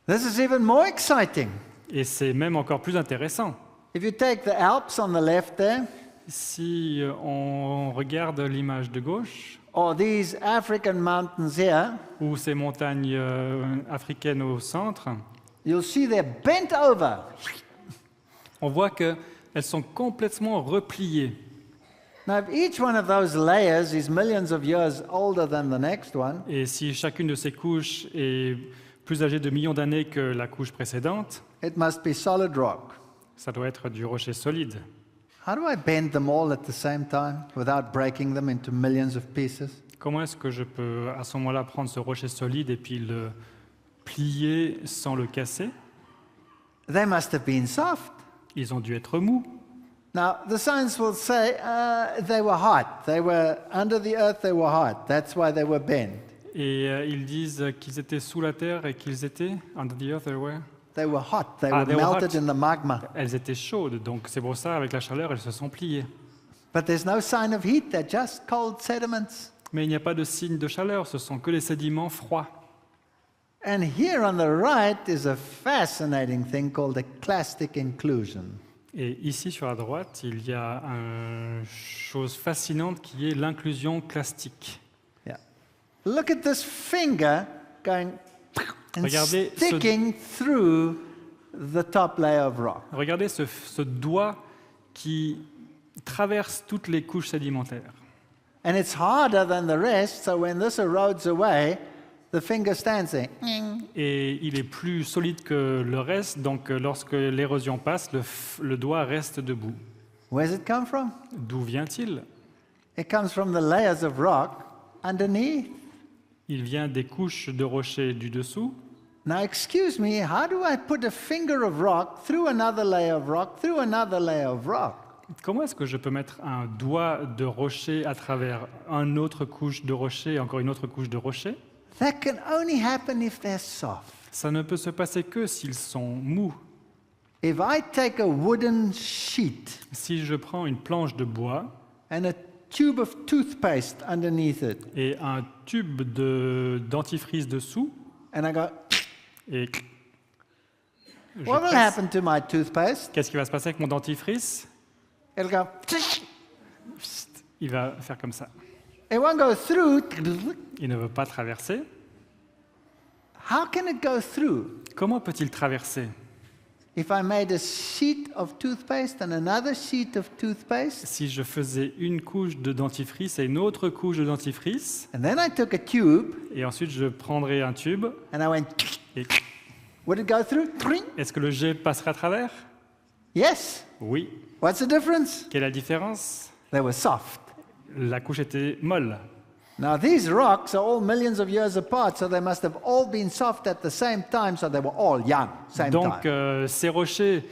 S1: This is even more exciting.
S2: Et c'est même encore plus intéressant.
S1: If you take the Alps on the left there,
S2: Si on regarde l'image de gauche,
S1: or these African mountains here,
S2: ou ces montagnes africaines au centre,
S1: you'll see they're bent over.
S2: on voit qu'elles sont complètement repliées.
S1: Now, if each one of those layers is millions of years older than the next one,
S2: Et si chacune de ces couches est plus âgée de millions d'années que la couche précédente,
S1: it must be solid rock.
S2: ça doit être du rocher solide.
S1: How do I bend them all at the same time without breaking them into millions of pieces?
S2: Comment est-ce que je peux à ce moment-là prendre ce rocher solide et puis le plier sans le casser?
S1: They must have been soft.
S2: Ils ont dû être mous.
S1: Now, the science will say they were hot. They were under the earth, they were hot. That's why they were bent.
S2: Et ils disent qu'ils étaient sous la terre et qu'ils étaient under the earth, they were.
S1: They were hot. They
S2: Ah,
S1: were
S2: they were
S1: melted
S2: hot.
S1: in the magma.
S2: Elles étaient chaudes, donc c'est pour ça, avec la chaleur, elles se sont pliées.
S1: But there's no sign of heat. They're just cold sediments.
S2: Mais il n'y a pas de signe de chaleur, ce sont que les sédiments froids.
S1: And here on the right is a fascinating thing called a clastic inclusion.
S2: Et ici, sur la droite, il y a une chose fascinante qui est l'inclusion clastique.
S1: Yeah. Look at this finger going and
S2: Regardez ce-
S1: sticking through the top layer of rock.
S2: Regardez ce doigt qui traverse toutes les couches sédimentaires.
S1: And it's harder than the rest, so when this erodes away, the finger stands there.
S2: Et il est plus solide que le reste, donc lorsque l'érosion passe, le doigt reste debout.
S1: Where's it come from?
S2: D'où vient-il?
S1: It comes from the layers of rock underneath.
S2: Il vient des couches de rochers du dessous.
S1: Now, excuse me, how do I put a finger of rock through another layer of rock, through another layer of rock?
S2: Comment est-ce que je peux mettre un doigt de rocher à travers une autre couche de rocher et encore une autre couche de rocher?
S1: That can only happen if they're soft.
S2: Ça ne peut se passer que s'ils sont mous.
S1: If I take a wooden sheet
S2: Si je prends une planche de bois
S1: and a tube of toothpaste underneath it,
S2: et un tube de dentifrice dessous,
S1: and I go,
S2: et je
S1: what will
S2: presse,
S1: happen to my toothpaste?
S2: qu'est-ce qui va se passer avec mon dentifrice?
S1: It'll go,
S2: Il va faire comme ça.
S1: it won't go through.
S2: Il ne veut pas traverser.
S1: How can it go through?
S2: Comment peut-il traverser?
S1: If I made a sheet of toothpaste and another sheet of toothpaste,
S2: Si je faisais une couche de dentifrice et une autre couche de dentifrice,
S1: and then I took a tube
S2: et ensuite je prendrais un tube,
S1: and I went,
S2: et
S1: would it go through?
S2: est-ce que le jet passerait à travers?
S1: Yes.
S2: Oui.
S1: What's the difference?
S2: Quelle est la différence?
S1: They were soft.
S2: La couche était molle.
S1: Now, these rocks are all millions of years apart, so they must have all been soft at the same time, so they were all young, same
S2: Donc
S1: time.
S2: ces rochers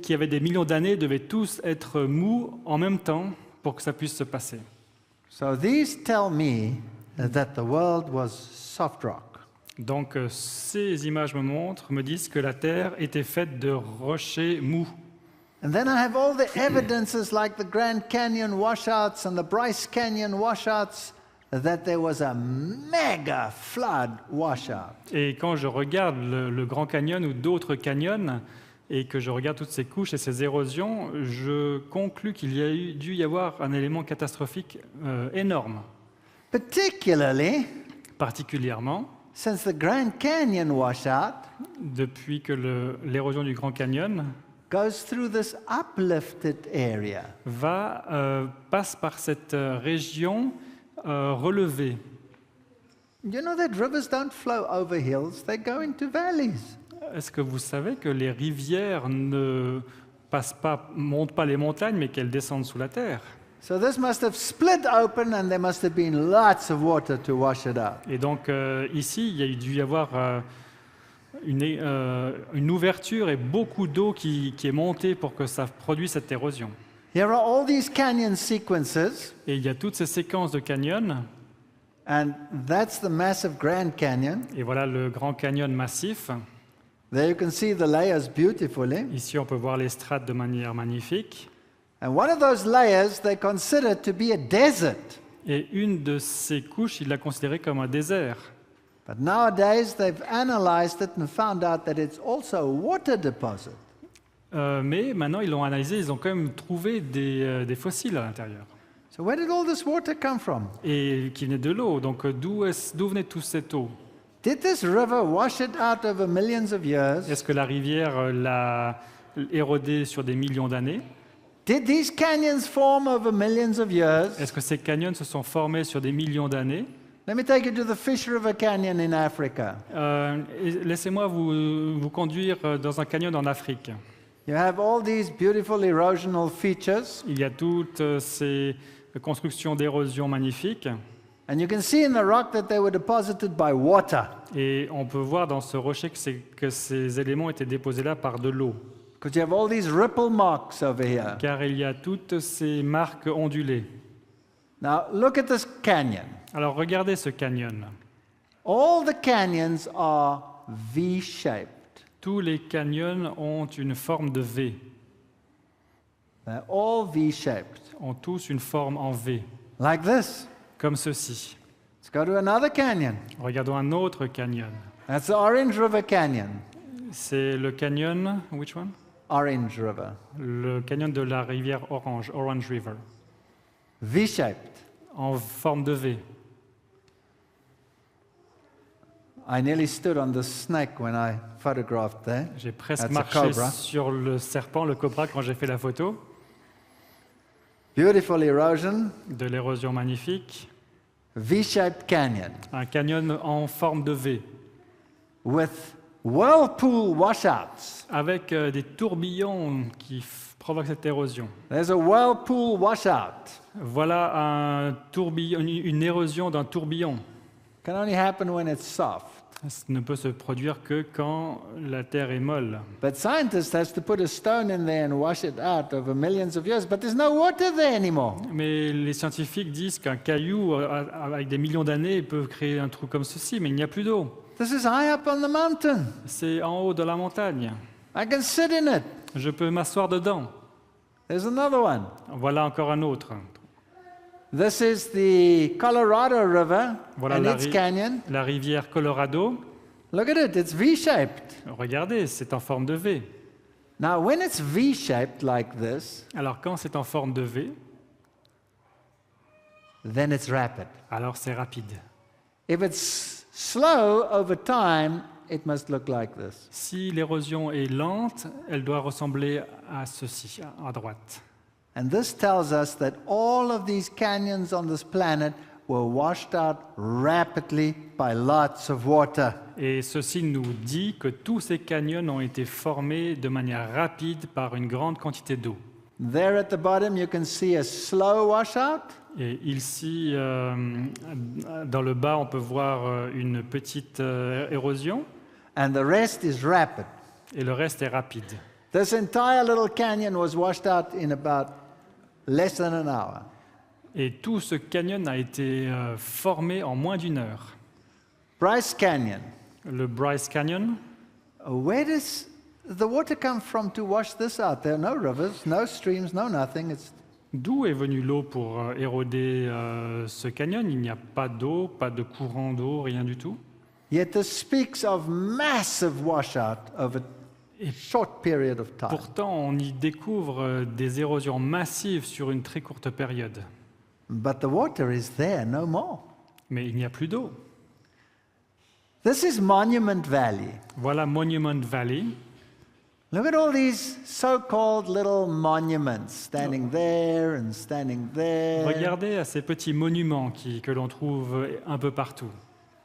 S2: qui avaient des millions d'années devaient tous être mous en même temps pour que ça puisse se passer.
S1: So these tell me that the world was soft rock.
S2: Donc ces images me disent que la Terre était faite de rochers mous.
S1: And then I have all the evidences like the Grand Canyon washouts and the Bryce Canyon washouts that there was a mega flood washout.
S2: Et quand je regarde le Grand Canyon ou d'autres canyons, et que je regarde toutes ces couches et ces érosions, je conclus qu'il y a dû y avoir un élément catastrophique énorme.
S1: Particularly
S2: Particulièrement,
S1: since the Grand Canyon washout
S2: depuis que l'érosion du Grand Canyon
S1: goes through this uplifted area.
S2: passe par cette région relevée.
S1: You know that rivers don't flow over hills, they go into valleys.
S2: Est-ce que vous savez que les rivières ne montent pas les montagnes, mais qu'elles descendent sous la terre?
S1: So this must have split open and there must have been lots of water to wash it out.
S2: Et donc ici, il y a dû y avoir une ouverture et beaucoup d'eau qui est montée pour que ça produise cette érosion.
S1: Here are all these canyon sequences,
S2: Et il y a toutes ces séquences de canyons,
S1: and that's the massive Grand Canyon.
S2: et voilà le Grand Canyon massif.
S1: There you can see the layers beautifully.
S2: Ici, on peut voir les strates de manière magnifique.
S1: And one of those layers they consider to be a desert.
S2: Et une de ces couches, il l'a considérée comme un désert.
S1: But nowadays they've analyzed it and found out that it's also a water deposit.
S2: Mais maintenant, ils l'ont analysé, ils ont quand même trouvé des fossiles à l'intérieur.
S1: So where did all this water come from?
S2: Et qui venaient de l'eau. Donc d'où venait toute cette eau?
S1: Did this river wash it out over millions of years?
S2: Est-ce que la rivière l'a érodé sur des millions d'années?
S1: Did these canyons form over millions of years?
S2: Est-ce que ces canyons se sont formés sur des millions d'années?
S1: Let me take you to the Fish River Canyon in Africa.
S2: Laissez-moi vous conduire dans un canyon en Afrique.
S1: You have all these beautiful erosional features,
S2: Il y a toutes ces constructions d'érosion magnifiques.
S1: and you can see in the rock that they were deposited by water,
S2: Et on peut voir dans ce rocher que ces éléments étaient déposés là par de l'eau.
S1: because you have all these ripple marks over here.
S2: Car il y a toutes ces marques ondulées.
S1: Now, look at this canyon.
S2: Alors regardez ce canyon.
S1: All the canyons are V-shaped.
S2: Tous les canyons ont une forme de V,
S1: They're all V-shaped,
S2: ont tous une forme en V,
S1: like this.
S2: comme ceci.
S1: Let's go to another canyon.
S2: Regardons un autre canyon.
S1: That's the Orange River Canyon.
S2: C'est le canyon, which one?
S1: Orange River.
S2: Le canyon de la rivière Orange, Orange River,
S1: V-shaped.
S2: en forme de V.
S1: I nearly stood on the snake when I photographed there.
S2: J'ai presque
S1: That's a
S2: marché
S1: cobra.
S2: sur le serpent, le cobra, quand j'ai fait la photo.
S1: Beautiful erosion,
S2: De l'érosion magnifique.
S1: V-shaped canyon
S2: Un canyon en forme de V,
S1: with whirlpool washouts.
S2: avec des tourbillons qui provoquent cette érosion.
S1: There's a whirlpool washout.
S2: Voilà un tourbillon, une érosion d'un tourbillon.
S1: Can only happen when it's soft.
S2: Ça ne peut se produire que quand la terre est molle.
S1: But scientists has to put a stone in there and wash it out over millions of years, but there's no water there anymore.
S2: Mais les scientifiques disent qu'un caillou avec des millions d'années peut créer un trou comme ceci, mais il n'y a plus d'eau.
S1: This is high up on the mountain.
S2: C'est en haut de la montagne.
S1: I can sit in it.
S2: Je peux m'asseoir dedans.
S1: There's another one.
S2: Voilà encore un autre.
S1: This is the Colorado River
S2: Voilà
S1: and its canyon.
S2: la rivière Colorado.
S1: Look at it, it's V-shaped.
S2: Regardez, c'est en forme de V.
S1: Now, when it's V-shaped like this,
S2: Alors quand c'est en forme de V,
S1: then it's rapid.
S2: alors c'est rapide.
S1: If it's slow over time, it must look like this.
S2: Si l'érosion est lente, elle doit ressembler à ceci, à droite.
S1: And this tells us that all of these canyons on this planet were washed out rapidly by lots of water.
S2: Et ceci nous dit que tous ces canyons ont été formés de manière rapide par une grande quantité d'eau.
S1: There at the bottom, you can see a slow washout.
S2: Et ici, dans le bas, on peut voir une petite érosion,
S1: And the rest is rapid.
S2: et le reste est rapide.
S1: This entire little canyon was washed out in about less than an hour.
S2: Et tout ce canyon a été formé en moins d'une heure.
S1: Bryce Canyon.
S2: Le Bryce Canyon,
S1: Where does the water come from to wash this out? There are no rivers, no streams, no nothing. It's
S2: d'où est venue l'eau pour éroder ce canyon? Il n'y a pas d'eau, pas de courant d'eau, rien du tout.
S1: Yet this speaks of massive washout over a short period of time.
S2: Pourtant, on y découvre des érosions massives sur une très courte période.
S1: But the water is there no more.
S2: Mais il n'y a plus d'eau.
S1: This is Monument Valley.
S2: Voilà Monument Valley.
S1: Look at all these so-called little monuments standing there and standing there.
S2: Regardez à ces petits monuments que l'on trouve un peu partout.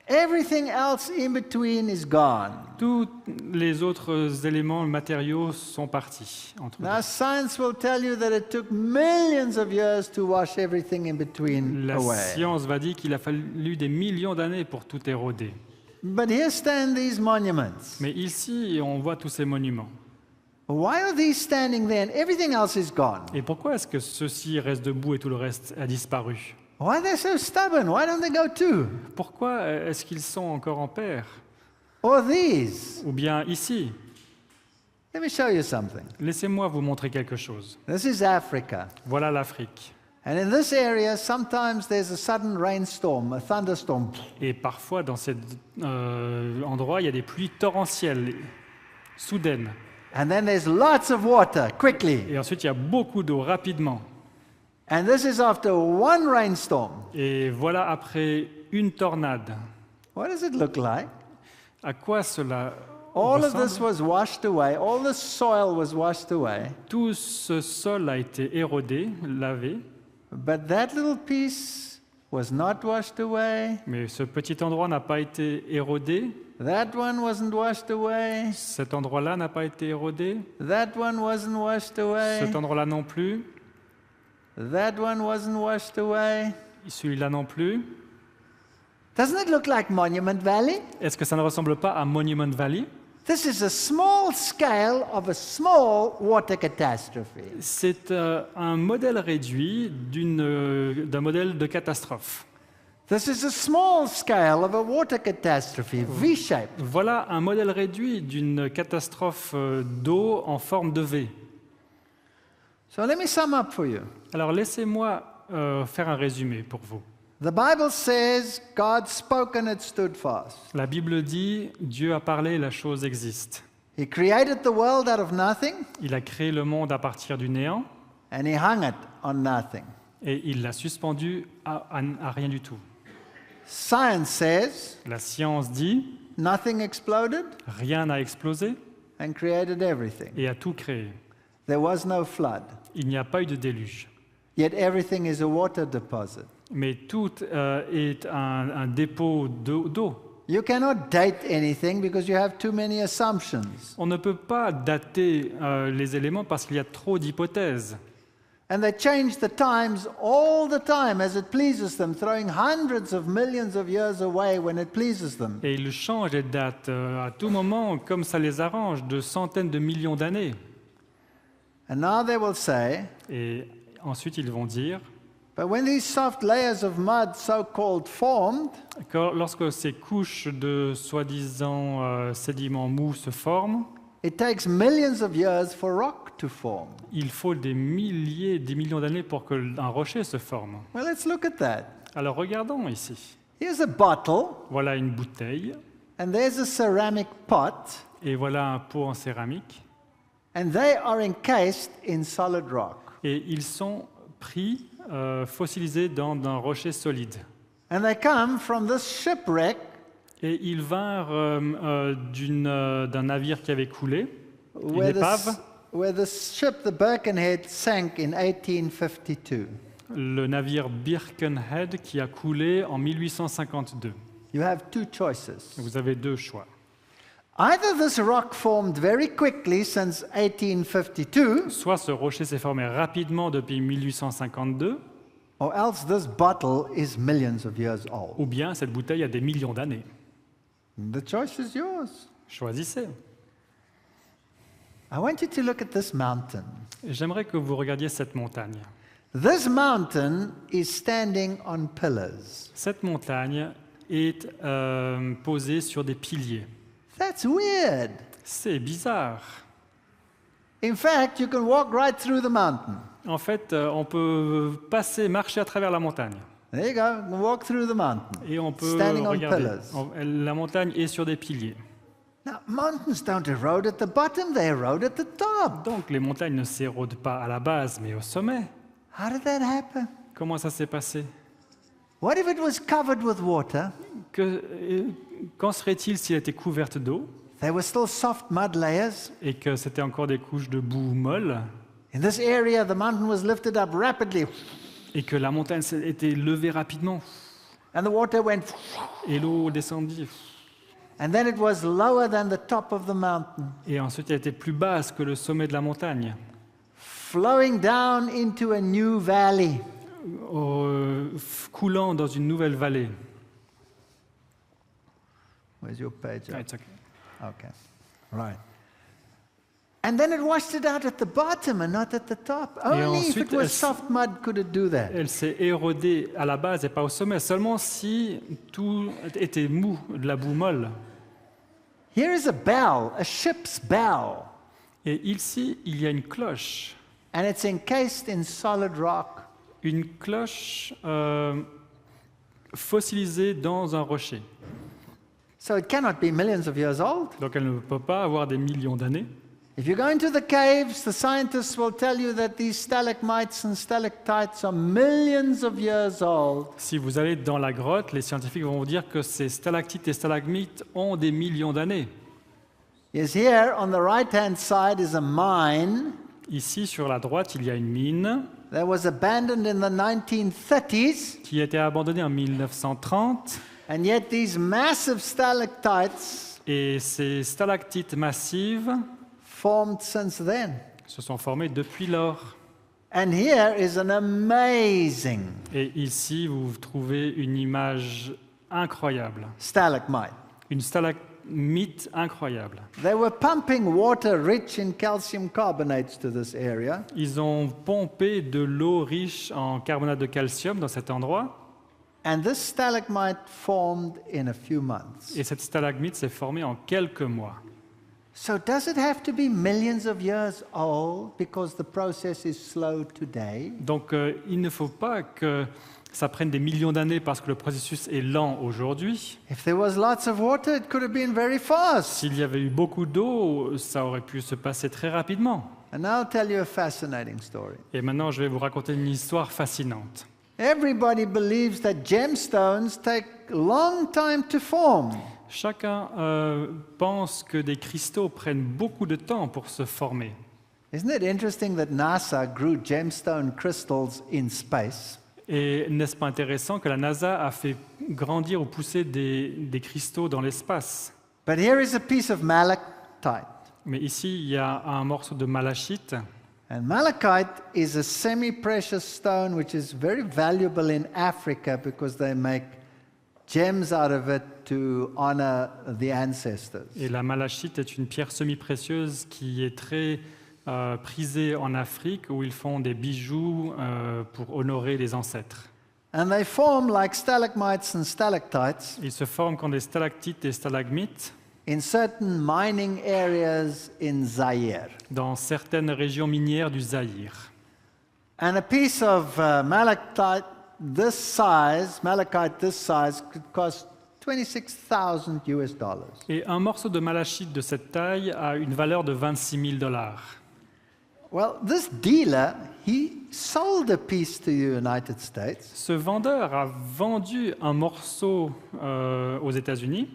S1: Everything else in between is gone.
S2: Tous les autres éléments matériaux sont partis entre
S1: Now,
S2: nous.
S1: science will tell you that it took millions of years to wash everything in between
S2: La
S1: away.
S2: science va dire qu'il a fallu des millions d'années pour tout éroder.
S1: But here stand these monuments.
S2: Mais ici, on voit tous ces monuments.
S1: Why are these standing there and everything else is gone?
S2: Et pourquoi est-ce que ceux-ci restent debout et tout le reste a disparu?
S1: Why are they so stubborn? Why don't they go too?
S2: Pourquoi est-ce qu'ils sont encore en paire?
S1: Or these?
S2: Ou bien ici,
S1: Let me show you something.
S2: laissez-moi vous montrer quelque chose.
S1: This is Africa.
S2: Voilà l'Afrique.
S1: And in this area, sometimes there's a sudden rainstorm, a thunderstorm.
S2: Et parfois, dans cet endroit, il y a des pluies torrentielles, soudaines.
S1: And then there's lots of water, quickly.
S2: Et ensuite, il y a beaucoup d'eau, rapidement.
S1: And this is after one rainstorm.
S2: Et voilà après une tornade.
S1: What does it look like?
S2: À quoi cela
S1: All of this
S2: ressemble?
S1: was washed away. All the soil was washed away.
S2: Tout ce sol a été érodé, lavé,
S1: But that little piece was not washed away.
S2: mais ce petit endroit n'a pas été érodé.
S1: That one wasn't washed away.
S2: Cet endroit-là n'a pas été érodé.
S1: That one wasn't washed away.
S2: Cet endroit-là non plus.
S1: That one wasn't washed away.
S2: Celui-là non plus.
S1: Doesn't it look like Monument Valley?
S2: Est-ce que ça ne ressemble pas à Monument Valley?
S1: This is a small scale of a small water catastrophe.
S2: C'est un modèle réduit d'un modèle de catastrophe.
S1: This is a small scale of a water catastrophe, V-shaped.
S2: Voilà un modèle réduit d'une catastrophe d'eau en forme de V.
S1: So let me sum up for you.
S2: Alors laissez-moi faire un résumé pour vous.
S1: The Bible says God spoke and it stood fast.
S2: La Bible dit Dieu a parlé, la chose existe.
S1: He created the world out of nothing
S2: Il a créé le monde à partir du néant
S1: and he hung it on nothing.
S2: et il l'a suspendu à rien du tout.
S1: Science says
S2: La science dit
S1: nothing exploded
S2: rien n'a explosé
S1: and created everything.
S2: et a tout créé.
S1: There was no flood,
S2: Il n'y a pas eu de déluge.
S1: yet everything is a water deposit.
S2: Mais tout est un dépôt d'eau.
S1: You cannot date anything because you have too many assumptions.
S2: On ne peut pas dater les éléments parce qu'il y a trop d'hypothèses.
S1: And they change the times all the time as it pleases them, throwing hundreds of millions of years away when it pleases them.
S2: Et ils changent les dates à tout moment, comme ça les arrange, de centaines de millions d'années.
S1: And now they will say,
S2: Et ensuite, ils vont dire
S1: but when these soft layers of mud, so-called, formed,
S2: que lorsque ces couches de soi-disant sédiments mous se forment,
S1: it takes millions of years for rock to form.
S2: il faut des milliers, des millions d'années pour qu'un rocher se forme.
S1: Well, let's look at that.
S2: Alors regardons ici.
S1: Here's a bottle,
S2: Voilà une bouteille
S1: and there's a ceramic pot,
S2: et voilà un pot en céramique.
S1: and they are encased in solid rock.
S2: Et ils sont pris, fossilisés dans un rocher solide.
S1: And they come from this shipwreck
S2: Et ils vinrent d'un navire qui avait coulé, une
S1: where
S2: épave.
S1: where the ship, the Birkenhead, sank in 1852.
S2: Le navire Birkenhead qui a coulé en 1852.
S1: You have two choices.
S2: Vous avez deux choix.
S1: Either this rock formed very quickly since 1852,
S2: Soit ce rocher s'est formé rapidement depuis 1852,
S1: or else this bottle is millions of years old.
S2: ou bien cette bouteille a des millions d'années.
S1: The choice is yours.
S2: Choisissez.
S1: I want you to look at this mountain.
S2: J'aimerais que vous regardiez cette montagne.
S1: This mountain is standing on pillars.
S2: Cette montagne est posée sur des piliers.
S1: That's weird.
S2: C'est bizarre.
S1: In fact, you can walk right through the mountain.
S2: En fait, on peut marcher à travers la montagne.
S1: There you go. You can walk through the mountain.
S2: Et on peut
S1: Standing on
S2: regarder.
S1: pillars.
S2: La montagne est sur des piliers.
S1: Now, mountains don't erode at the bottom, they erode at the top.
S2: Donc les montagnes ne s'érodent pas à la base, mais au sommet.
S1: How did that happen?
S2: Comment ça s'est passé?
S1: What if it was covered with water?
S2: Qu'en serait-il s'il était couverte d'eau
S1: There were still soft mud layers.
S2: et que c'était encore des couches de boue molle
S1: In this area, the mountain was lifted up rapidly,
S2: et que la montagne était levée rapidement
S1: and the water went,
S2: et l'eau descendit
S1: and then it was lower than the top of the mountain,
S2: et ensuite elle était plus basse que le sommet de la montagne,
S1: flowing down into a new valley.
S2: Coulant dans une nouvelle vallée.
S1: Where's your page?
S2: Ah, it's okay.
S1: Okay, right. And then it washed it out at the bottom and not at the top. Only if
S2: ensuite,
S1: it was soft mud could it do that.
S2: Elle s'est érodée à la base et pas au sommet, seulement si tout était mou, de la boue molle.
S1: Here is a bell, a ship's bell,
S2: Et ici, il y a une cloche.
S1: and it's encased in solid rock.
S2: Une cloche fossilisée dans un rocher.
S1: So it cannot be millions of years old.
S2: Donc elle ne peut pas avoir des millions d'années.
S1: If you go into the caves, the scientists will tell you that these stalagmites and stalactites are millions of years old.
S2: Si vous allez dans la grotte, les scientifiques vont vous dire que ces stalactites et stalagmites ont des millions d'années.
S1: Yes, here on the right-hand side is a mine
S2: Ici, sur la droite, il y a une mine
S1: that was abandoned in the 1930s,
S2: qui a été abandonnée en 1930.
S1: and yet these massive stalactites
S2: Et ces stalactites massives
S1: formed since then.
S2: se sont formées depuis lors.
S1: And here is an amazing
S2: Et ici, vous trouvez une image incroyable.
S1: stalagmite.
S2: Une stalagmite incroyable.
S1: They were pumping water rich in calcium carbonates to this area,
S2: Ils ont pompé de l'eau riche en carbonate de calcium dans cet endroit.
S1: and this stalagmite formed in a few months.
S2: Et cette stalagmite s'est formée en quelques mois.
S1: So does it have to be millions of years old because the process is slow today?
S2: Donc il ne faut pas que ça prenne des millions d'années parce que le processus est lent aujourd'hui.
S1: If there was lots of water, it could have been very fast.
S2: S'il y avait eu beaucoup d'eau, ça aurait pu se passer très rapidement.
S1: And now I'll tell you a fascinating story.
S2: Et maintenant, je vais vous raconter une histoire fascinante.
S1: Everybody believes that gemstones take a long time to form.
S2: Chacun pense que des cristaux prennent beaucoup de temps pour se former.
S1: Isn't it interesting that NASA grew gemstone crystals in space?
S2: Et n'est-ce pas intéressant que la NASA a fait grandir ou pousser des cristaux dans l'espace?
S1: But here is a piece of malachite.
S2: Mais ici, il y a un morceau de malachite
S1: And malachite is a semi-precious stone which is very valuable in Africa because they make gems out of it to honor the ancestors.
S2: Et la malachite est une pierre semi-précieuse qui est très prisée en Afrique, où ils font des bijoux pour honorer les ancêtres.
S1: And they form like stalagmites and stalactites
S2: Ils se forment comme des stalactites et stalagmites
S1: in certain mining areas in Zaire.
S2: dans certaines régions minières du Zaïre.
S1: And a piece of malachite this size could cost $26,000.
S2: Et un morceau de malachite de cette taille a une valeur de $26,000.
S1: Well, this dealer, he sold a piece to the United States,
S2: Ce vendeur a vendu un morceau aux États-Unis,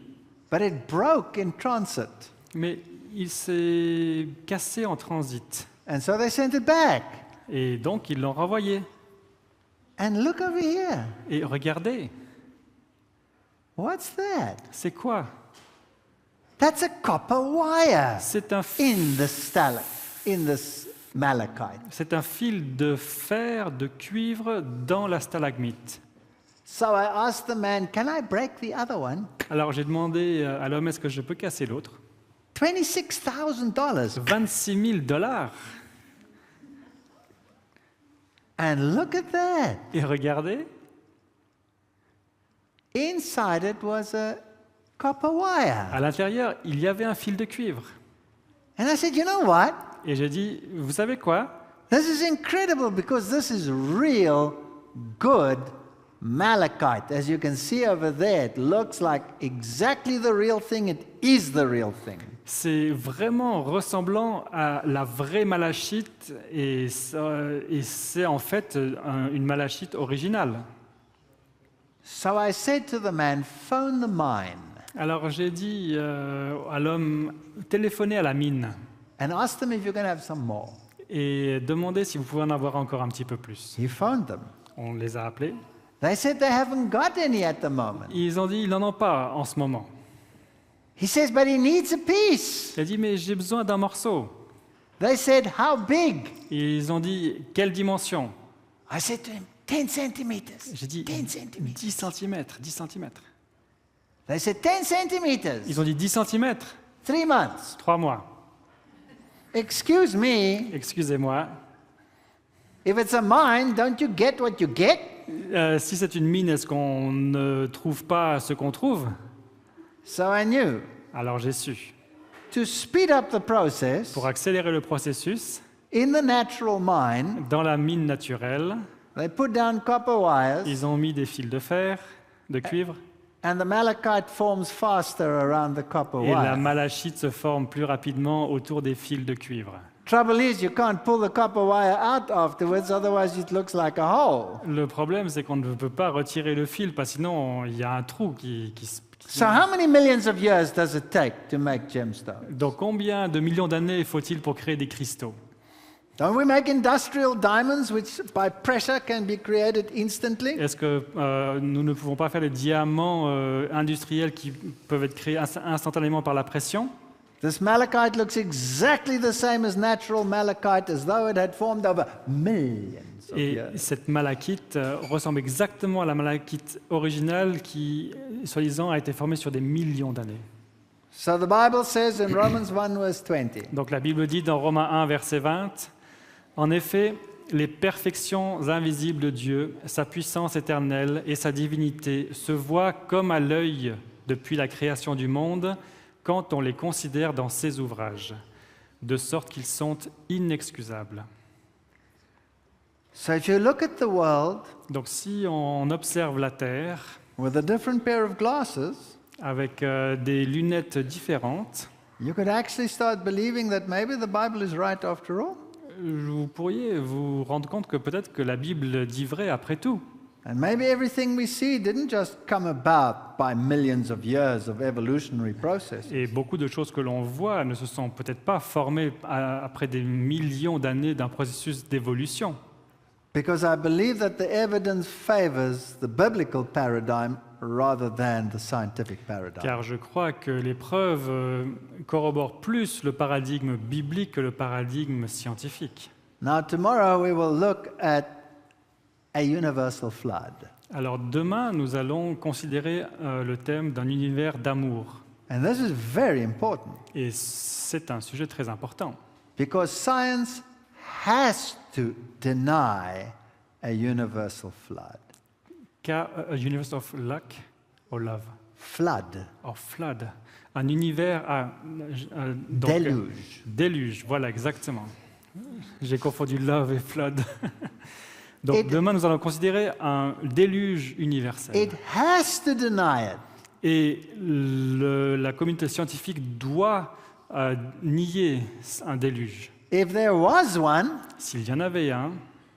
S1: but it broke in transit.
S2: mais il s'est cassé en transit.
S1: And so they sent it back.
S2: Et donc, ils l'ont renvoyé.
S1: And look over here.
S2: Et regardez,
S1: What's that?
S2: c'est quoi?
S1: That's a copper wire
S2: C'est un,
S1: in this malachite.
S2: c'est un fil de fer, de cuivre dans la stalagmite.
S1: So I asked the man, can I break the other one?
S2: Alors j'ai demandé à l'homme, est-ce que je peux casser l'autre?
S1: $26,000.
S2: $26,000.
S1: And look at that.
S2: Et regardez,
S1: Inside it was a copper wire.
S2: à l'intérieur, il y avait un fil de cuivre.
S1: And I said, you know what?
S2: Et j'ai dit, vous savez quoi?
S1: This is incredible because this is real good malachite. As you can see over there, it looks like exactly the real thing. It is the real thing.
S2: C'est vraiment ressemblant à la vraie malachite et c'est en fait une malachite originale.
S1: So I said to the man, phone the mine
S2: Alors j'ai dit à l'homme, téléphonez à la mine
S1: and ask them if you can have some more.
S2: et demandez si vous pouvez en avoir encore un petit peu plus.
S1: He phoned them.
S2: On les a appelés.
S1: They said they haven't got any at the moment.
S2: Ils ont dit, ils n'en ont pas en ce moment.
S1: He says, but he needs a piece.
S2: Il a dit, mais j'ai besoin d'un morceau.
S1: They said, how big?
S2: Ils ont dit, quelle dimension?
S1: I said to him, 10 centimeters.
S2: J'ai dit,
S1: 10 centimeters.
S2: 10 cm, 10 cm.
S1: They said 10 centimeters.
S2: Ils ont dit 10 cm,
S1: 3 months.
S2: 3 mois.
S1: Excuse me,
S2: Excusez-moi,
S1: if it's a mine, don't you get what you get?
S2: si c'est une mine, est-ce qu'on ne trouve pas ce qu'on trouve?
S1: So I knew.
S2: Alors j'ai su.
S1: To speed up the process,
S2: Pour accélérer le processus,
S1: in the natural mine,
S2: dans la mine naturelle,
S1: they put down copper wires,
S2: ils ont mis des fils de fer, de cuivre,
S1: and the malachite forms faster around the copper
S2: et la
S1: wire.
S2: malachite se forme plus rapidement autour des fils de cuivre.
S1: Trouble is, you can't pull the copper wire out afterwards, otherwise it looks like a hole.
S2: Le problème, c'est qu'on ne peut pas retirer le fil, parce que sinon il y a un trou qui se...
S1: So how many millions of years does it take to make gemstones?
S2: Donc combien de millions d'années faut-il pour créer des cristaux?
S1: Don't we make industrial diamonds which by pressure can be created instantly?
S2: Est-ce que nous ne pouvons pas faire des diamants industriels qui peuvent être créés instantanément par la pression?
S1: This malachite looks exactly the same as natural malachite, as though it had formed over millions of
S2: Et
S1: years.
S2: cette malachite ressemble exactement à la malachite originale qui, soi-disant, a été formée sur des millions d'années.
S1: So the Bible says in Romans 1 verse 20,
S2: Donc la Bible dit dans Romains 1, verset 20, « En effet, les perfections invisibles de Dieu, sa puissance éternelle et sa divinité se voient comme à l'œil depuis la création du monde quand on les considère dans ses ouvrages, de sorte qu'ils sont inexcusables. »
S1: so if you look at the world
S2: Donc si on observe la Terre
S1: with a different pair of glasses,
S2: avec des lunettes différentes,
S1: you could actually start believing that maybe the Bible is right after all.
S2: vous pourriez vous rendre compte que peut-être que la Bible dit vrai après tout.
S1: And maybe everything we see didn't just come about by millions of years of evolutionary processes.
S2: Et beaucoup de choses que l'on voit ne se sont peut-être pas formées après des millions d'années d'un processus d'évolution.
S1: Because I believe that the evidence favors the biblical paradigm rather than the scientific paradigm.
S2: Car je crois que les preuves corroborent plus le paradigme biblique que le paradigme scientifique.
S1: Now, tomorrow we will look at a universal flood.
S2: Alors demain, nous allons considérer le thème d'un univers d'amour.
S1: And this is very important
S2: Et c'est un sujet très important.
S1: because science has to deny a universal flood.
S2: Car a universe of luck or love
S1: Flood,
S2: or flood, un univers donc,
S1: déluge.
S2: déluge, voilà exactement. J'ai confondu love et flood. Donc
S1: Et-
S2: demain nous allons considérer un déluge universel.
S1: It has to deny it.
S2: Et la communauté scientifique doit nier un déluge.
S1: If there was one,
S2: S'il y en avait un,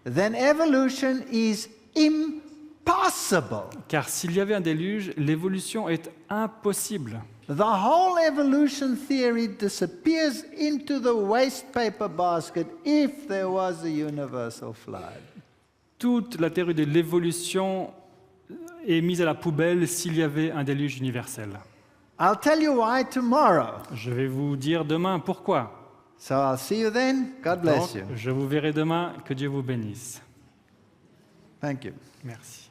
S1: then evolution is impossible.
S2: car s'il y avait un déluge, l'évolution est impossible.
S1: The whole evolution theory disappears into the waste paper basket if there was a universal flood.
S2: Toute la théorie de l'évolution est mise à la poubelle s'il y avait un déluge universel.
S1: I'll tell you why tomorrow.
S2: Je vais vous dire demain pourquoi.
S1: So I'll see you then. God bless
S2: Donc,
S1: you.
S2: je vous verrai demain. Que Dieu vous bénisse.
S1: Thank you.
S2: Merci.